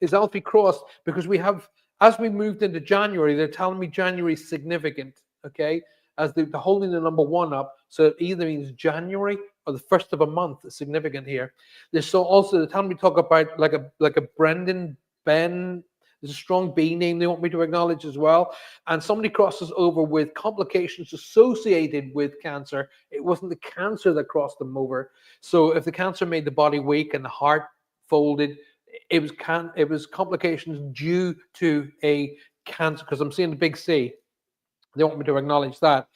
Is Alfie crossed? Because we have, as we moved into January, they're telling me January is significant, okay? As they're holding the number 1 up, so it either means January or the first of a month is significant here. There's also the time we talk about like a Brendan Ben. There's a strong B name they want me to acknowledge as well. And somebody crosses over with complications associated with cancer. It wasn't the cancer that crossed them over. So if the cancer made the body weak and the heart folded, it was complications due to a cancer, because I'm seeing the big C. They want me to acknowledge that.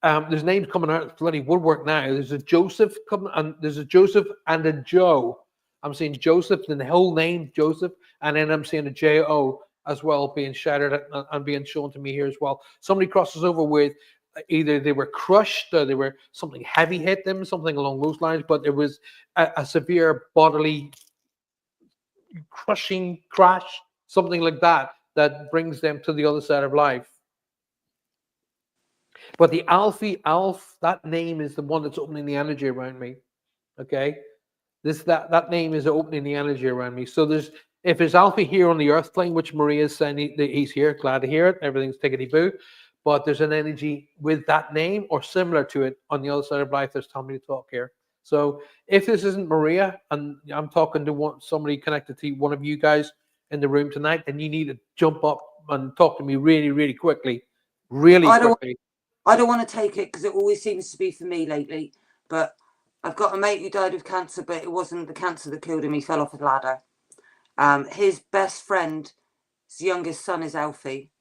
There's names coming out of bloody woodwork now. There's a Joseph coming, and there's a Joseph and a Joe. I'm seeing Joseph and the whole name Joseph, and then I'm seeing a J-O as well being shouted at and being shown to me here as well. Somebody crosses over with either they were crushed or they were something heavy hit them, something along those lines, but it was a severe bodily crushing crash, something like that brings them to the other side of life. But the Alf, that name is the one that's opening the energy around me. Okay, that name is opening the energy around me. So if there's Alfie here on the Earth plane, which Maria is saying he's here, glad to hear it. Everything's tickety boo. But there's an energy with that name or similar to it on the other side of life that's telling me to talk here. So if this isn't Maria and I'm talking to somebody connected to one of you guys in the room tonight, then you need to jump up and talk to me really, really quickly. I don't want to take it because it always seems to be for me lately. But I've got a mate who died of cancer, but it wasn't the cancer that killed him. He fell off a ladder. His best friend's youngest son is Alfie,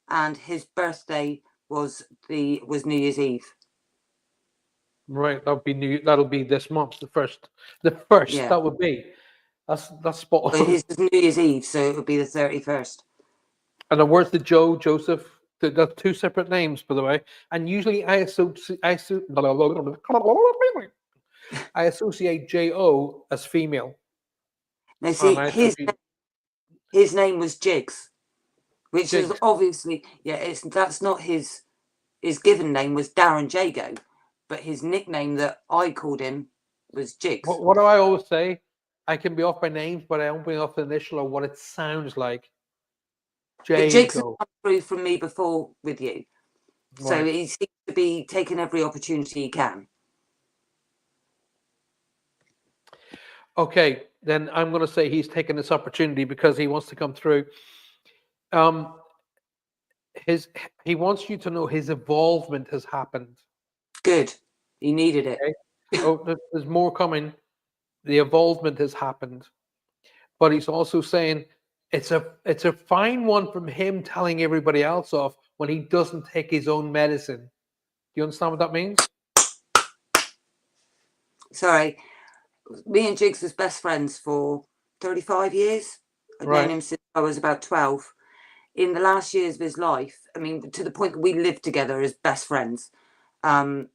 and his birthday was New Year's Eve. Right, that'll be this month, the first. Yeah. That would be. That's spot on. His is New Year's Eve, so it would be the 31st. And then where's the Joseph? That's 2 separate names, by the way. And usually I associate J-O as female. Now see, his name was Jigs, which is obviously, that's not his given name was Darren Jago, but his nickname that I called him was Jigs. What do I always say? I can be off by names, but I won't be off the initial or what it sounds like. But Jigs has come through from me before with you. Right. So he seems to be taking every opportunity he can. Okay, then I'm going to say he's taken this opportunity because he wants to come through. He wants you to know his evolvement has happened. Good. He needed it. Okay? Oh, there's more coming. The evolvement has happened. But he's also saying it's a fine one from him telling everybody else off when he doesn't take his own medicine. Do you understand what that means? Sorry. Me and Jigs was best friends for 35 years. I've known him since I was about 12. In the last years of his life, I mean, to the point that we lived together as best friends. When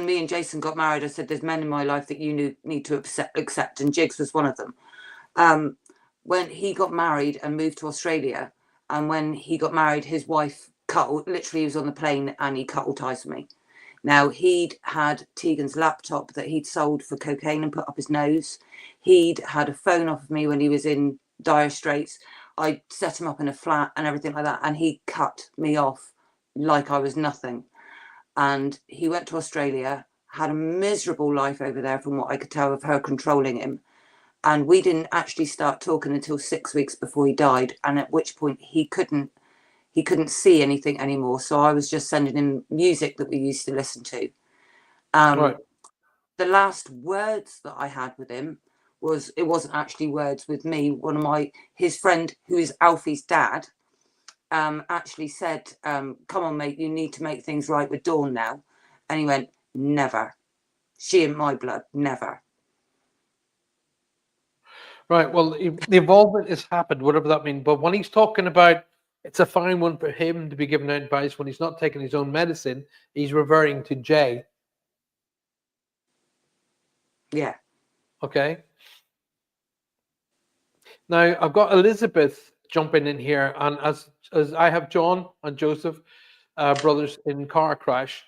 me and Jason got married, I said, there's men in my life that you need to accept, and Jigs was one of them. When he got married and moved to Australia, and when he got married, his wife literally he was on the plane and he cut all ties with me. Now, he'd had Tegan's laptop that he'd sold for cocaine and put up his nose. He'd had a phone off of me when he was in dire straits. I set him up in a flat and everything like that, and he cut me off like I was nothing. And he went to Australia, had a miserable life over there from what I could tell of her controlling him. And we didn't actually start talking until 6 weeks before he died, and at which point he couldn't see anything anymore. So I was just sending him music that we used to listen to. The last words that I had with him it wasn't actually words with me. His friend, who is Alfie's dad, actually said, come on, mate, you need to make things right with Dawn now. And he went, never. She ain't my blood, never. Right. Well, the involvement has happened, whatever that means. But when he's talking about it's a fine one for him to be giving out advice when he's not taking his own medicine, he's reverting to Jay. Yeah. Okay. Now I've got Elizabeth jumping in here, and as I have John and Joseph, brothers in car crash.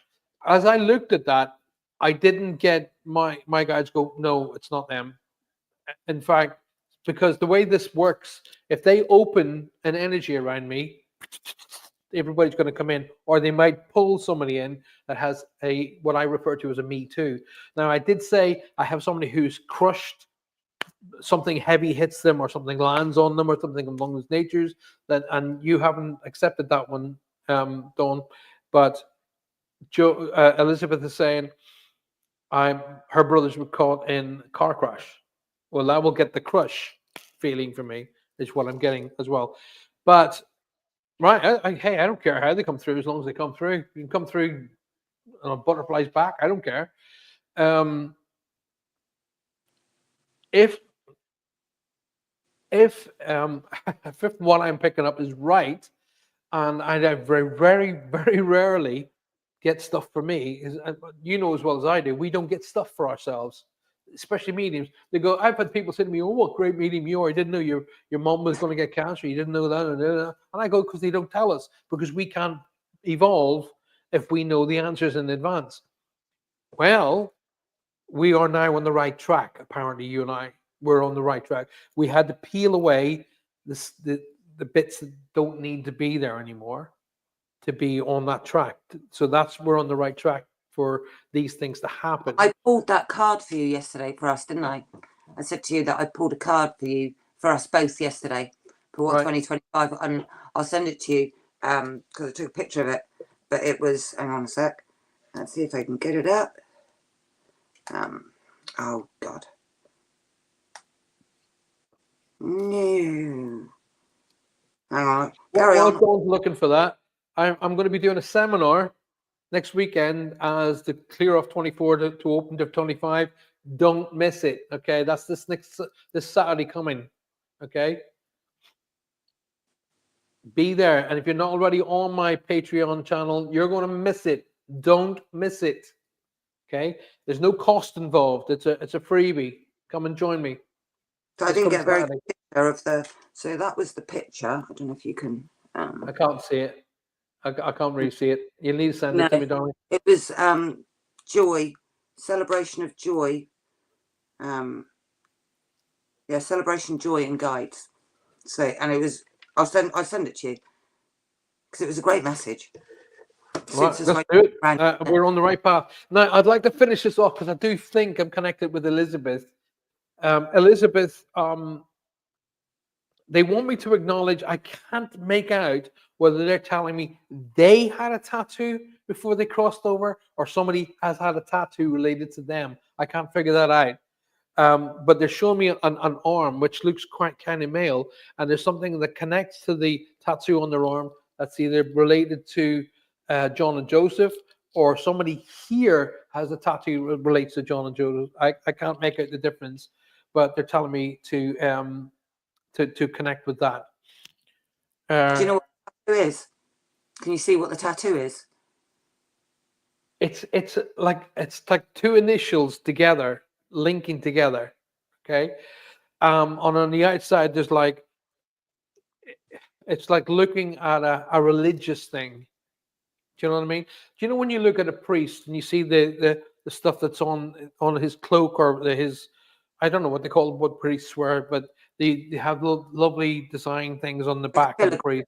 As I looked at that, I didn't get my guys go, no, it's not them. In fact, because the way this works, if they open an energy around me, everybody's going to come in, or they might pull somebody in that has what I refer to as a me too. Now, I did say I have somebody who's crushed, something heavy hits them, or something lands on them, or something along those natures. And you haven't accepted that one, Dawn. But Elizabeth is saying her brothers were caught in a car crash. Well, that will get the crush feeling for me, is what I'm getting as well. But hey, I don't care how they come through, as long as they come through. You can come through on a butterfly's back. I don't care. If what I'm picking up is right, and I very, very, very rarely get stuff for me, you know as well as I do, we don't get stuff for ourselves. Especially mediums, they go. I've had people say to me, "Oh, what great medium you are! I didn't know your mom was going to get cancer. You didn't know that." And I go, because they don't tell us, because we can't evolve if we know the answers in advance. Well, we are now on the right track. Apparently, you and I were on the right track. We had to peel away the bits that don't need to be there anymore to be on that track. So we're on the right track for these things to happen. I pulled that card for you yesterday for us, didn't I? I said to you that I pulled a card for you, for us both yesterday, for what 2025, and I'll send it to you because I took a picture of it. But it was, hang on a sec, let's see if I can get it up. Oh God, no. Hang on, carry on. While looking for that, I'm going to be doing a seminar next weekend as the clear off 24 to open to 25. Don't miss it. Okay, that's this Saturday coming. Okay, be there, and if you're not already on my Patreon channel, you're going to miss it. Don't miss it. Okay, there's no cost involved. It's a freebie. Come and join me. So I didn't get a very good picture of the. So that was the picture. I don't know if you can. I can't see it. I can't really see it. You need to send it to me, darling. It was joy, celebration of joy. Yeah, celebration, joy, and guides. So, and it was. I'll send it to you because it was a great message. Right, let's do it. We're on the right path. Now, I'd like to finish this off because I do think I'm connected with Elizabeth. Elizabeth, they want me to acknowledge I can't make out whether they're telling me they had a tattoo before they crossed over or somebody has had a tattoo related to them. I can't figure that out. But they're showing me an arm which looks quite kind of male, and there's something that connects to the tattoo on their arm that's either related to John and Joseph, or somebody here has a tattoo that relates to John and Joseph. I can't make out the difference, but they're telling me to connect with that. Do you know what the tattoo is? Can you see what the tattoo is? It's like two initials together, linking together. Okay. On the outside, there's like, it's like looking at a religious thing. Do you know what I mean? Do you know when you look at a priest and you see the stuff that's on his cloak or his, I don't know what they call what priests wear, but they have lovely design things on the back of the priest.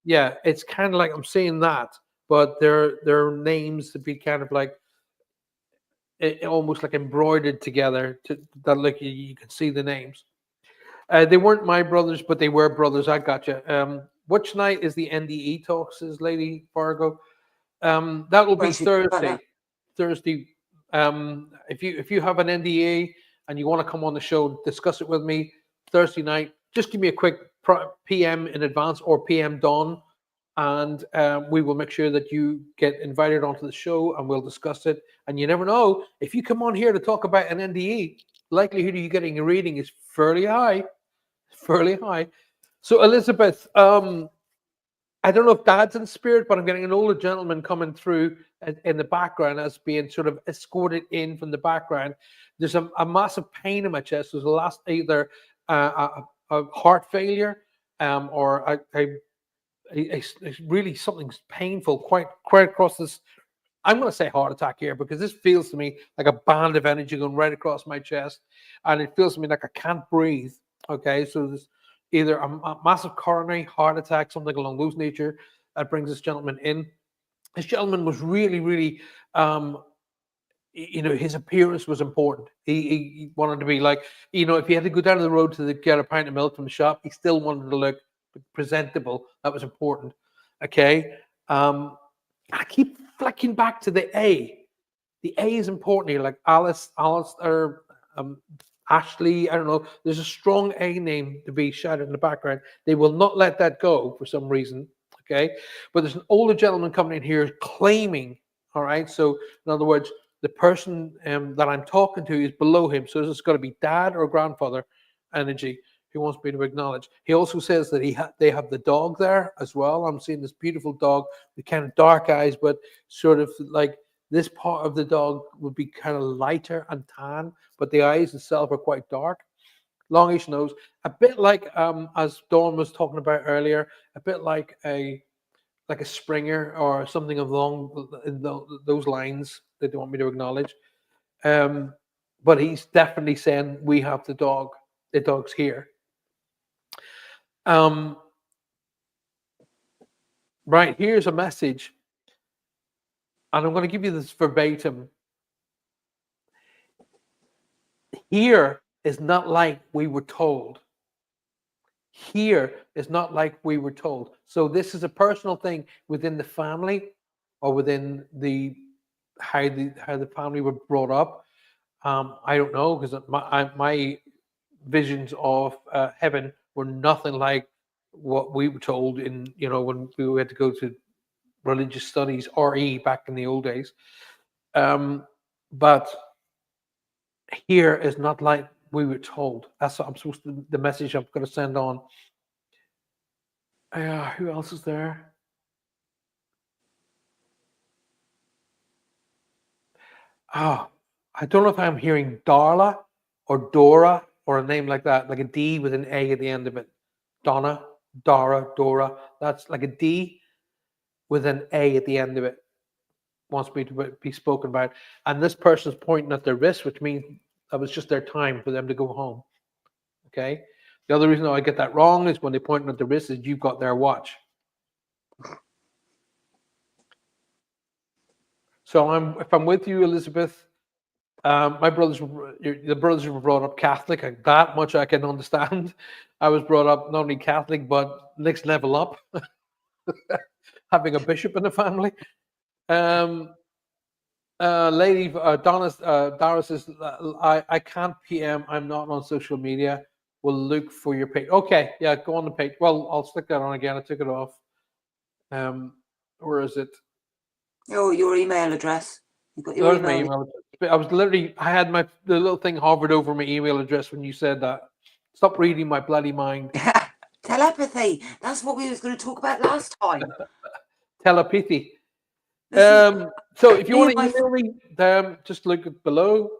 Yeah, it's kind of like I'm seeing that, but their names to be kind of like almost like embroidered together to that, like you can see the names. They weren't my brothers, but they were brothers. I gotcha. Which night is the NDE talk, says Lady Fargo? That will be Thursday. Thursday. If you have an NDA and you want to come on the show, discuss it with me Thursday night. Just give me a quick PM in advance or PM dawn, and we will make sure that you get invited onto the show and we'll discuss it. And you never know, if you come on here to talk about an NDE, likelihood of you getting a reading is fairly high. Fairly high. So Elizabeth, I don't know if Dad's in spirit, but I'm getting an older gentleman coming through in the background as being sort of escorted in from the background. There's a massive pain in my chest. There's a last either a heart failure or a really something painful quite across this. I'm going to say heart attack here because this feels to me like a band of energy going right across my chest, and it feels to me like I can't breathe. Okay, so there's either a massive coronary heart attack, something along those nature, that brings this gentleman in. This gentleman was really, his appearance was important. He wanted to be like, if he had to go down the road to get a pint of milk from the shop, he still wanted to look presentable. That was important. Okay. I keep flicking back to the A. The A is important here, like Alice, or Ashley. I don't know. There's a strong A name to be shouted in the background. They will not let that go for some reason. Okay, but there's an older gentleman coming in here claiming. All right, so in other words, the person that I'm talking to is below him. So this is going to be dad or grandfather energy who wants me to acknowledge. He also says that they have the dog there as well. I'm seeing this beautiful dog with kind of dark eyes, but sort of like this part of the dog would be kind of lighter and tan, but the eyes itself are quite dark. Longish nose, a bit like as Dawn was talking about earlier, a bit like a Springer or something along those lines that they want me to acknowledge. But he's definitely saying we have the dog. The dog's here. Right, here's a message. And I'm going to give you this verbatim. Here is not like we were told. Here is not like we were told. So this is a personal thing within the family or within how the family were brought up. I don't know, because my visions of heaven were nothing like what we were told in, when we had to go to religious studies, RE, back in the old days. But here is not like we were told. That's what I'm supposed to, the message I'm going to send on. Who else is there? I don't know if I'm hearing Darla or Dora or a name like that, like a D with an A at the end of it. Donna, Dara, Dora. That's like a D with an A at the end of it. Wants me to be spoken about. And this person's pointing at their wrist, which means that was just their time for them to go home. Okay. The other reason I get that wrong is when they're pointing at the wrist is you've got their watch. So if I'm with you, Elizabeth, My brothers, the brothers were brought up Catholic. Like that much I can understand. I was brought up not only Catholic but next level up, having a bishop in the family. Lady Dara says, I can't PM. I'm not on social media. We'll look for your page. Okay, yeah, go on the page. Well, I'll stick that on again. I took it off. Where is it? Oh, your email address. You got your There's my email address. I was literally, I had the little thing hovered over my email address when you said that. Stop reading my bloody mind. Telepathy. That's what we was going to talk about last time. Telepathy. So if you want to email me, just look below.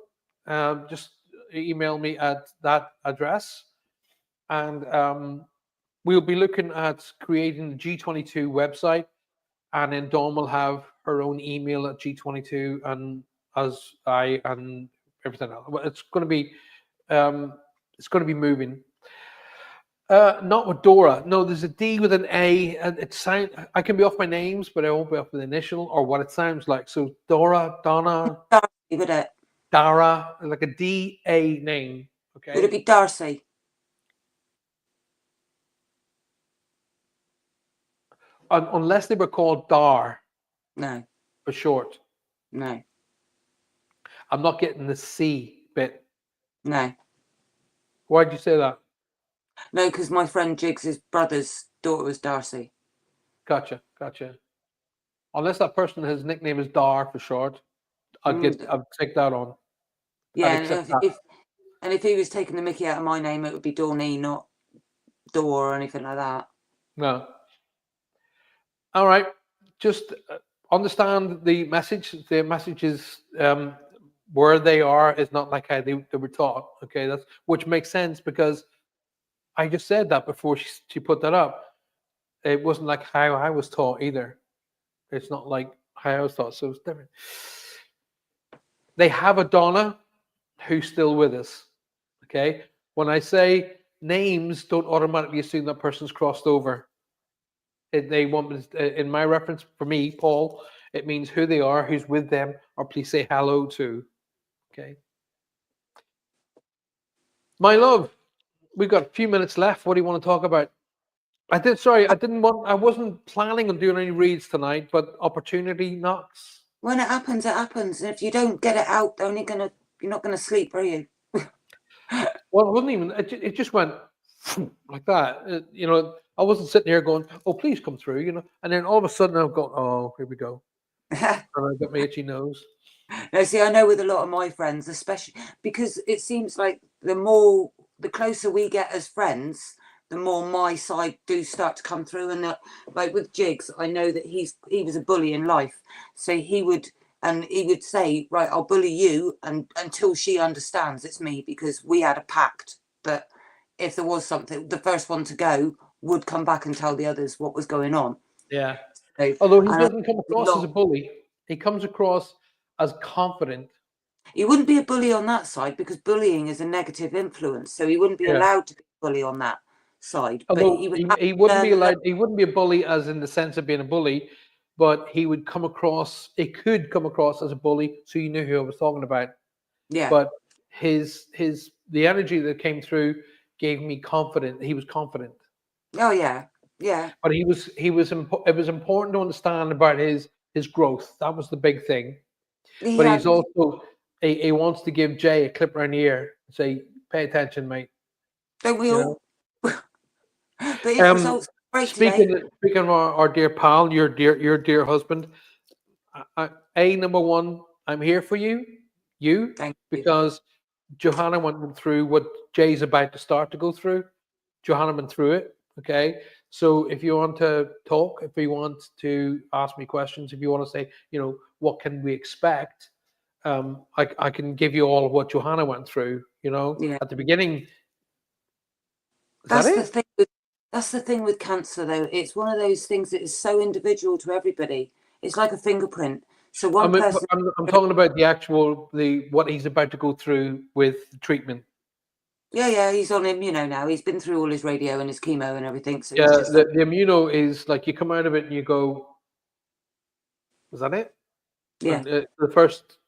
Just email me at that address, and we'll be looking at creating the G22 website, and then Dawn will have her own email at G22, and as I and everything else. Well, it's going to be moving. Not with Dora. No, there's a D with an A, and it sounds. I can be off my names, but I won't be off with the initial or what it sounds like. So Dora, Donna, would it? Dara, like a D-A name. Okay. Would it be Darcy? Unless they were called Dar. No. For short. No. I'm not getting the C bit. No. Why'd you say that? No, because my friend Jiggs' brother's daughter was Darcy. Gotcha. Unless that person, his nickname is Dar for short, I'll take that on. Yeah, and if he was taking the mickey out of my name, it would be Dawny, not Dor or anything like that. No. All right. Just understand the message. The message is where they are is not like how they were taught. Okay, which makes sense because I just said that before she put that up. It wasn't like how I was taught either. It's not like how I was taught, so it's different. They have a Donna who's still with us. Okay, when I say names, don't automatically assume that person's crossed over. They want, in my reference for me, Paul, it means who they are, who's with them, or please say hello to. Okay. My love, we've got a few minutes left. What do you want to talk about? I wasn't planning on doing any reads tonight, but opportunity knocks. When it happens, it happens. And if you don't get it out, you're not gonna sleep, are you? Well, it wasn't even. It just went like that. I wasn't sitting here going, "Oh, please come through," And then all of a sudden, I've got, "Oh, here we go," and I got my itchy nose. No, see, I know with a lot of my friends, especially because it seems like the closer we get as friends, the more my side do start to come through. And like with Jiggs, I know that he was a bully in life, so he would say, right, I'll bully you and until she understands it's me, because we had a pact that if there was something, the first one to go would come back and tell the others what was going on. Yeah. So, although he doesn't come across as a bully, he comes across as confident. He wouldn't be a bully on that side because bullying is a negative influence, so he wouldn't be allowed to be a bully on that side. Although he wouldn't be allowed. He wouldn't be a bully as in the sense of being a bully, but he would come across. It could come across as a bully, so you knew who I was talking about. Yeah. But the energy that came through gave me confidence. He was confident. Oh yeah, yeah. But it was important to understand about his growth. That was the big thing. But he's also he wants to give Jay a clip around the ear and say, "Pay attention, mate." Don't we all? But his results great speaking of our dear pal, your dear husband, number one, I'm here for you. Thank because Johanna went through what Jay's about to start to go through. Johanna went through it. Okay. So if you want to talk, if you want to ask me questions, if you want to say, what can we expect? I can give you all of what Johanna went through, at the beginning. That's the thing with cancer, though. It's one of those things that is so individual to everybody. It's like a fingerprint. So one person. I'm talking about what he's about to go through with the treatment. Yeah, he's on immuno now. He's been through all his radio and his chemo and everything. So yeah, the immuno is like you come out of it and you go, "Was that it?" Yeah. And, the first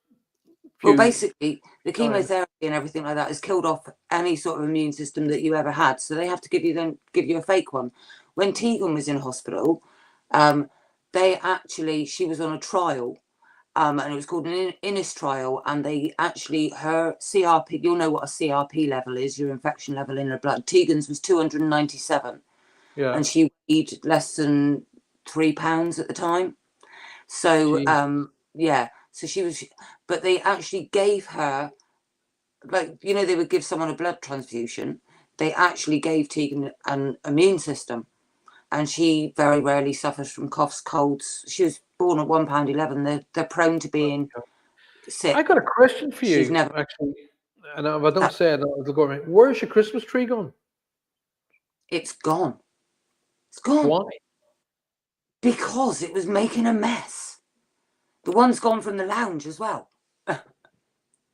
Well, basically, the chemotherapy and everything like that has killed off any sort of immune system that you ever had. So they have to give you a fake one. When Tegan was in hospital, she was on a trial, and it was called an Innis trial. And they actually, her CRP, you'll know what a CRP level is, your infection level in her blood. Tegan's was 297. Yeah. And she weighed less than 3 pounds at the time. So, so she was, but they actually gave her, like, you know, they would give someone a blood transfusion. They actually gave Tegan an immune system, and she very rarely suffers from coughs, colds. She was born at £1.11. They're prone to being sick. I got a question for you, actually. And if I don't say it, it'll go right. Where's your Christmas tree gone? It's gone. It's gone. Why? Because it was making a mess. The one's gone from the lounge as well.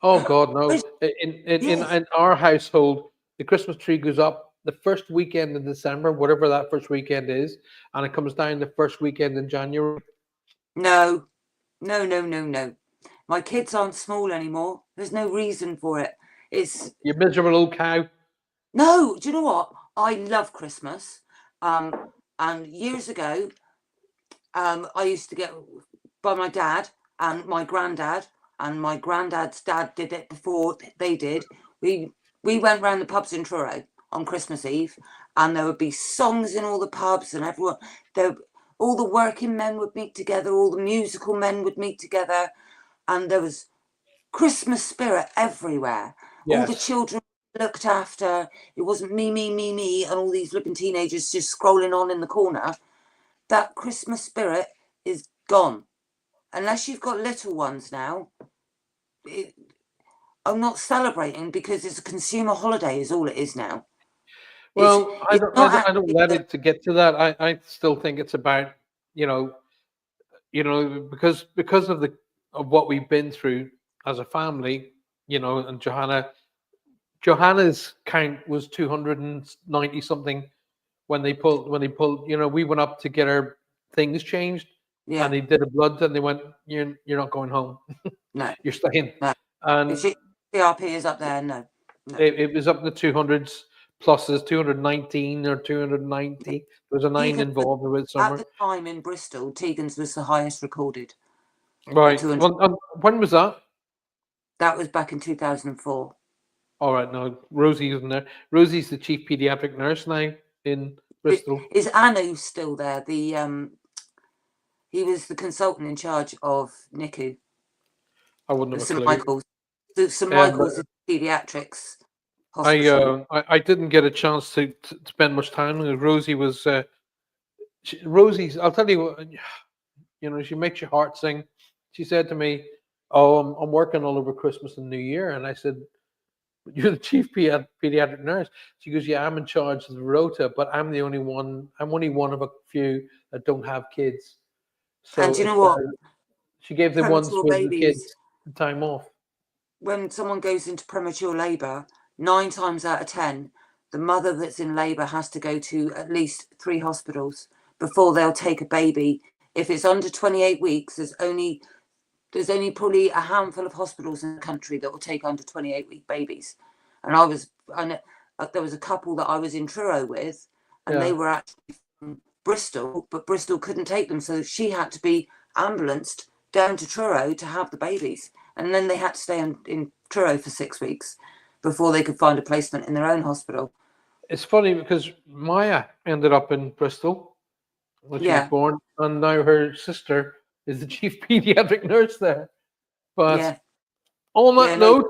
Oh God, no! In our household, the Christmas tree goes up the first weekend in December, whatever that first weekend is, and it comes down the first weekend in January. No. My kids aren't small anymore. There's no reason for it. It's you miserable old cow. No, do you know what? I love Christmas. And years ago, I used to get by my dad and my granddad, and my granddad's dad did it before they did. We went round the pubs in Truro on Christmas Eve, and there would be songs in all the pubs, and everyone all the working men would meet together, all the musical men would meet together, and there was Christmas spirit everywhere. Yes. All the children looked after. It wasn't me, and all these flipping teenagers just scrolling on in the corner. That Christmas spirit is gone. Unless you've got little ones now, I'm not celebrating, because it's a consumer holiday is all it is now. Well, I don't let it to get to that. I still think it's about, because of what we've been through as a family, and Johanna's count was 290 something when they pulled, we went up to get our things changed, and they did a blood, and they went, you're not going home. No. You're staying. No. And CRP is up there, no. It was up in the 200s, pluses, 219 or 290. There was a 9 involved with somewhere. At the time in Bristol, Tegan's was the highest recorded. Right. Well, when was that? That was back in 2004. All right. No, Rosie isn't there. Rosie's the chief pediatric nurse now in Bristol. Is Anu still there? He was the consultant in charge of NICU. I wouldn't have St. Michael's. St. Michael's is pediatrics hospital. I didn't get a chance to spend much time with Rosie. Rosie's, I'll tell you what, she makes your heart sing. She said to me, "Oh, I'm working all over Christmas and New Year," and I said, "You're the chief pediatric nurse." She goes, "Yeah, I'm in charge of the rota, but I'm only one of a few that don't have kids." So, and do you know what? She gave the ones with the kids time off. When someone goes into premature labour, 9 times out of 10, the mother that's in labour has to go to at least 3 hospitals before they'll take a baby. If it's under 28 weeks, there's only probably a handful of hospitals in the country that will take under 28-week babies. And there was a couple that I was in Truro with, and they were actually from Bristol, but Bristol couldn't take them, so she had to be ambulanced down to Truro to have the babies, and then they had to stay in Truro for 6 weeks before they could find a placement in their own hospital. It's funny because Maya ended up in Bristol when she was born, and now her sister is the chief pediatric nurse there. But on that note,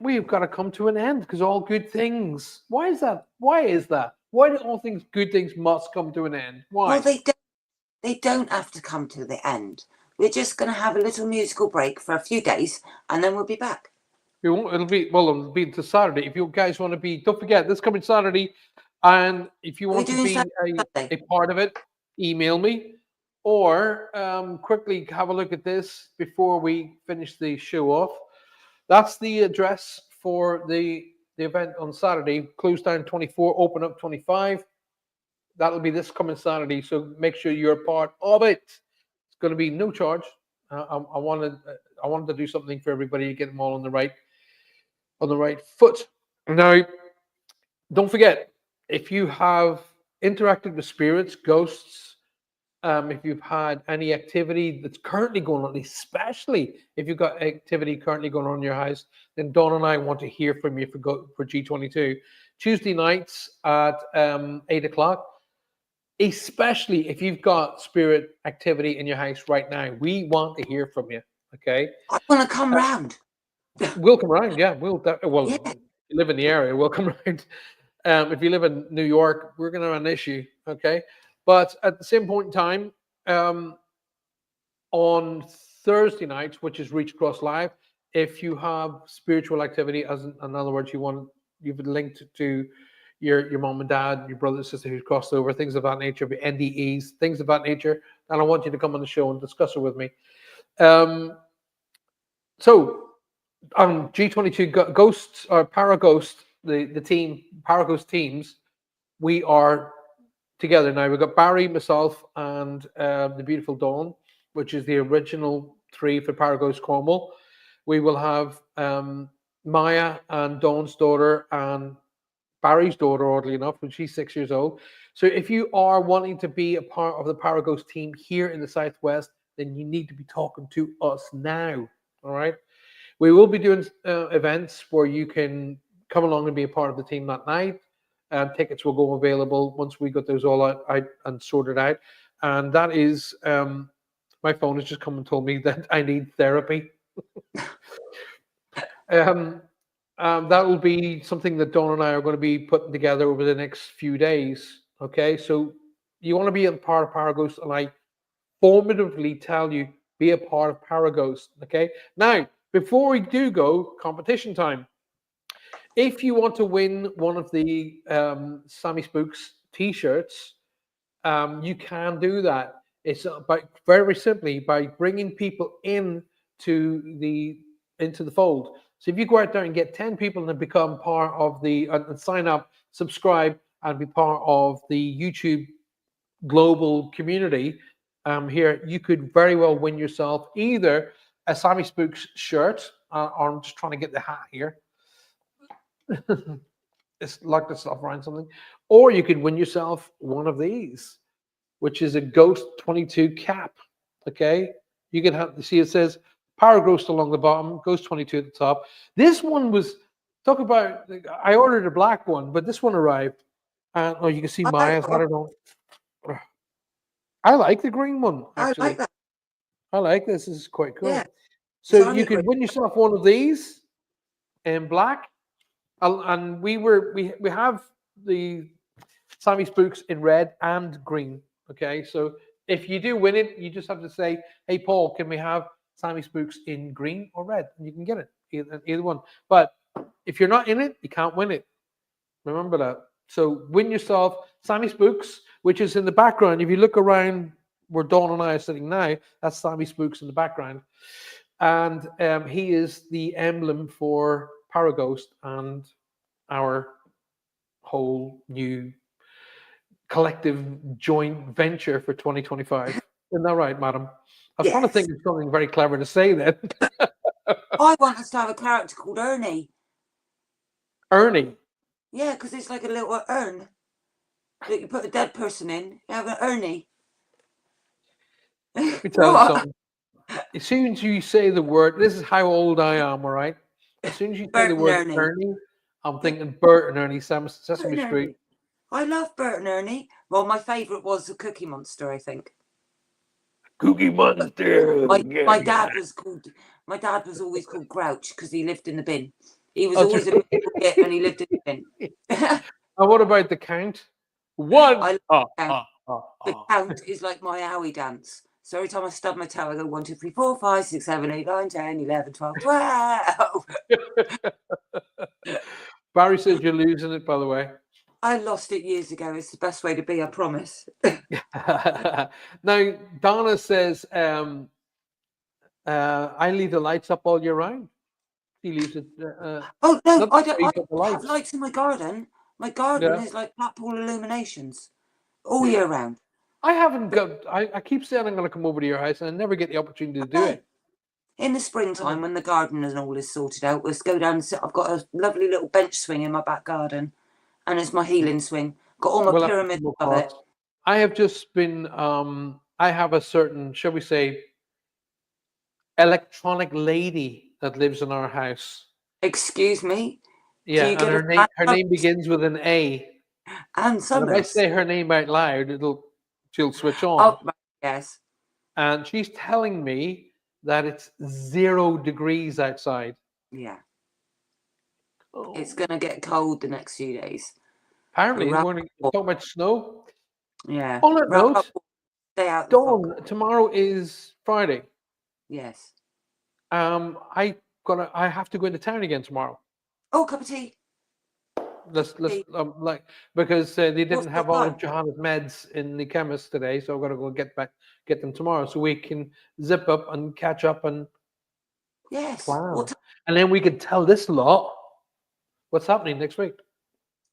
we've got to come to an end, because all good things. Why is that? Why do all good things must come to an end? Why? Well, they don't have to come to the end. We're just going to have a little musical break for a few days, and then we'll be back. It'll be to Saturday. If you guys want to be, don't forget, this coming Saturday. And if you want to be a part of it, email me, or quickly have a look at this before we finish the show off. That's the address for the event on Saturday. Close down 24, open up 25. That'll be this coming Saturday. So make sure you're a part of it. It's going to be no charge. I wanted to do something for everybody to get them all on the right foot. Now, don't forget, if you have interacted with spirits, ghosts, if you've had any activity that's currently going on, especially if you've got activity currently going on in your house, then Dawn and I want to hear from you for G22. Tuesday nights at 8 o'clock, especially if you've got spirit activity in your house right now. We want to hear from you, okay? I want to come round. We'll come around, yeah. Well, Yeah. if you live in the area, we'll come around. If you live in New York, we're going to have an issue, okay? But at the same point in time, on Thursday nights, which is Reach Across Live, if you have spiritual activity, in other words, you've linked to your mom and dad, your brother and sister who's crossed over, things of that nature, NDEs, things of that nature, and I want you to come on the show and discuss it with me. So on G22 Ghosts or ParaGhost, the team, ParaGhost teams, we are together now. We've got Barry, myself, and the beautiful Dawn, which is the original 3 for ParaGhost Cornwall. We will have Maya and Dawn's daughter and Barry's daughter, oddly enough, when she's 6 years old. So if you are wanting to be a part of the ParaGhost team here in the Southwest, then you need to be talking to us now. All right. We will be doing events where you can come along and be a part of the team that night. Tickets will go available once we got those all out and sorted out. And that is, my phone has just come and told me that I need therapy. That will be something that Dawn and I are going to be putting together over the next few days. Okay, so you want to be a part of ParaGhost, and I formatively tell you, be a part of ParaGhost. Okay, now before we do go, competition time. If you want to win one of the Sammy Spooks t-shirts, you can do that. It's very simply by bringing people into the fold. So if you go out there and get 10 people and become part of and sign up, subscribe, and be part of the YouTube global community here, you could very well win yourself either a Sammy Spooks shirt, or I'm just trying to get the hat here. It's like the stuff around something, or you could win yourself one of these, which is a Ghost 22 cap. Okay, you can see it says ParaGhost along the bottom, Ghost 22 at the top. This one was talk about. I ordered a black one, but this one arrived, and you can see Maya's. I don't know. I like the green one actually. I like that. I like this. This is quite cool. Yeah. So you could win yourself one of these in black. And we have the Sammy Spooks in red and green. Okay, so if you do win it, you just have to say, "Hey Paul, can we have Sammy Spooks in green or red?" And you can get it either one. But if you're not in it, you can't win it. Remember that. So win yourself Sammy Spooks, which is in the background. If you look around where Dawn and I are sitting now, that's Sammy Spooks in the background, and he is the emblem for ParaGhost and our whole new collective joint venture for 2025. Isn't that right, madam? I was trying to think of something very clever to say then. I want us to have a character called Ernie. Ernie? Yeah, because it's like a little urn that you put a dead person in. You have an Ernie. Let me tell you something. As soon as you say the word, this is how old I am, all right? As soon as you say the word Ernie, I'm thinking Bert and Ernie, Sesame Street. I love Bert and Ernie. Well, my favourite was the Cookie Monster, I think. Cookie Monster. My dad was always called Grouch because he lived in the bin. He was always a bit and he lived in the bin. And what about the Count? One. I love the Count. The Count is like my owie dance. So every time I stub my toe, I go 1, 2, 3, 4, 5, 6, 7, 8, 9, 10, 11, 12, 12. Barry says you're losing it, by the way. I lost it years ago. It's the best way to be, I promise. Now, Donna says, I leave the lights up all year round. She leaves it. Oh, no, I have lights in my garden. My garden is like Blackpool Illuminations all year round. I haven't got. I keep saying I'm going to come over to your house, and I never get the opportunity to do it. In the springtime, when the garden and all is sorted out, we'll go down and sit. I've got a lovely little bench swing in my back garden, and it's my healing swing. Got all my We'll have to pyramids come above it. across. I have just been. I have a certain, shall we say, electronic lady that lives in our house. Excuse me. Do Yeah, you and get her name begins with an A. Anne And if I Summers? say her name out loud, she'll switch on. Oh, yes. And she's telling me that it's 0 degrees outside. Yeah. Oh. It's going to get cold the next few days. Apparently, it's going to talk about snow. Yeah. On that note, stay out. Dawn, tomorrow is Friday. Yes. I have to go into town again tomorrow. Oh, cup of tea. Let's because they didn't have all of Johanna's meds in the chemist today, so I've got to go get them tomorrow, so we can zip up and catch up and plan. And then we can tell this lot what's happening next week.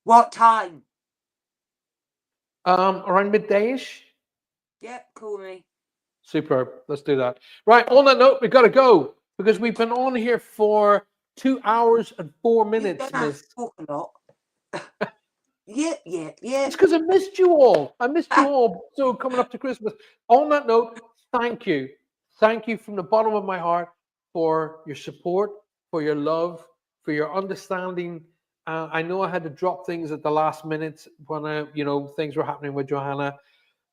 What time? Around midday-ish. Yeah, call me. Superb. Let's do that. Right. On that note, we've got to go because we've been on here for 2 hours and 4 minutes. You don't have to talk a lot. Yeah. It's because I missed you all. So coming up to Christmas. On that note, thank you. Thank you from the bottom of my heart for your support, for your love, for your understanding. I know I had to drop things at the last minute when things were happening with Johanna.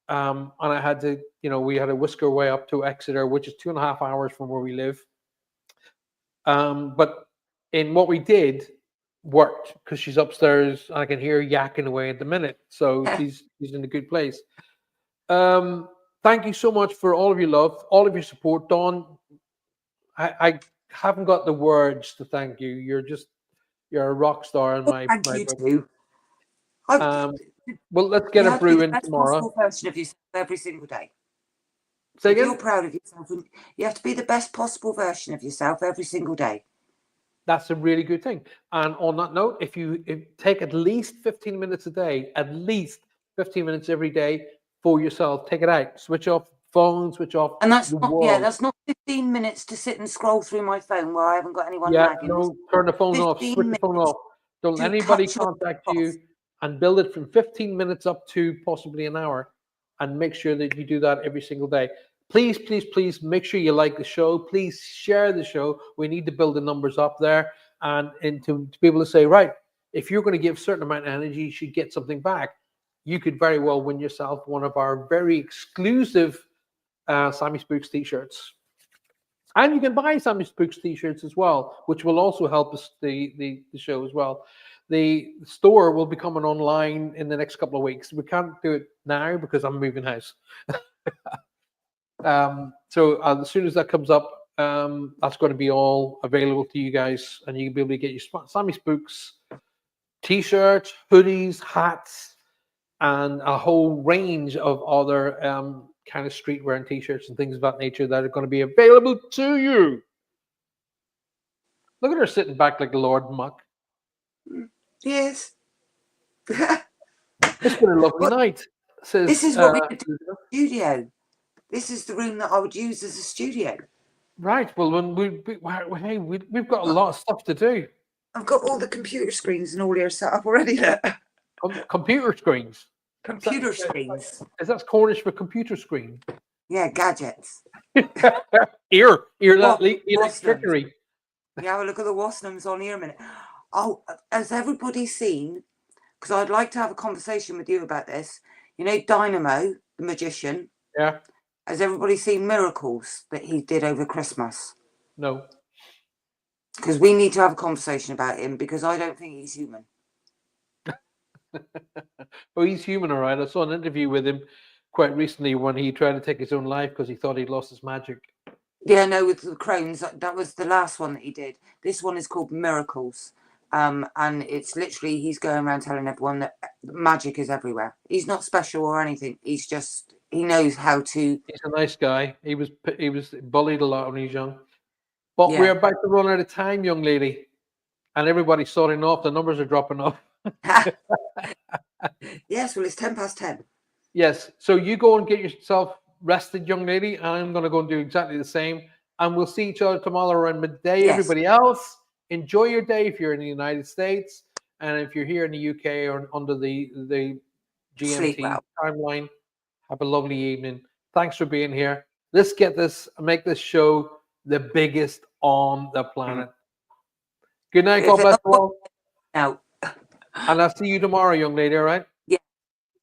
And I had to, we had to whisk our way up to Exeter, which is 2.5 hours from where we live. But in what we did, worked because she's upstairs and I can hear her yakking away at the minute, so she's in a good place. Thank you so much for all of your love, all of your support, Dawn. I haven't got the words to thank you. You're a rock star in my book. Well, let's get a brew in tomorrow. Version of yourself every single day. Say again? If you're proud of yourself, you have to be the best possible version of yourself every single day. That's a really good thing. And on that note, if you take at least 15 minutes a day, at least 15 minutes every day for yourself, take it out, switch off phone, switch off. And that's not 15 minutes to sit and scroll through my phone where I haven't got anyone nagging. No, turn the phone off, switch the phone off. Don't let anybody contact you, and build it from 15 minutes up to possibly an hour, and make sure that you do that every single day. Please, please, please make sure you like the show. Please share the show. We need to build the numbers up there, and to be able to say, right, if you're going to give a certain amount of energy, you should get something back. You could very well win yourself one of our very exclusive Sammy Spooks t-shirts. And you can buy Sammy Spooks t-shirts as well, which will also help us the show as well. The store will be coming online in the next couple of weeks. We can't do it now because I'm moving house. So as soon as that comes up, that's going to be all available to you guys, and you can be able to get your Sammy Spooks t-shirts, hoodies, hats, and a whole range of other kind of streetwear and t-shirts and things of that nature that are going to be available to you. Look at her sitting back like the Lord Muck. Yes. It's been a lovely night. Says, this is what we could do in the studio. This is the room that I would use as a studio. Right. Well, when we've got a lot of stuff to do. I've got all the computer screens and all here set up already. Computer screens. Computer screens. Is that Cornish for computer screen? Yeah, gadgets. Ear that trickery. Yeah, well, look at the Wasnums on here a minute. Oh, has everybody seen? Because I'd like to have a conversation with you about this. You know, Dynamo, the magician. Yeah. Has everybody seen Miracles that he did over Christmas? No. Because we need to have a conversation about him, because I don't think he's human. Well, he's human, all right. I saw an interview with him quite recently when he tried to take his own life because he thought he'd lost his magic. Yeah, no, with the crones, that was the last one that he did. This one is called Miracles. And it's literally, he's going around telling everyone that magic is everywhere. He's not special or anything. He's just, he knows how to. He's a nice guy. He was bullied a lot when he was young. But we're about to run out of time, young lady. And everybody's sorting off. The numbers are dropping off. Yes, well, it's 10 past 10. Yes. So you go and get yourself rested, young lady, and I'm going to go and do exactly the same. And we'll see each other tomorrow around midday. Yes. Everybody else, enjoy your day if you're in the United States, and if you're here in the UK or under the GMT timeline, have a lovely evening. Thanks for being here. Let's make this show the biggest on the planet. Good night, God bless you all. Now. And I'll see you tomorrow, young lady, all right? Yeah.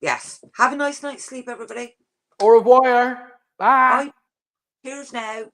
Yes. Have a nice night's sleep, everybody. Au revoir. Bye. Bye. Cheers now.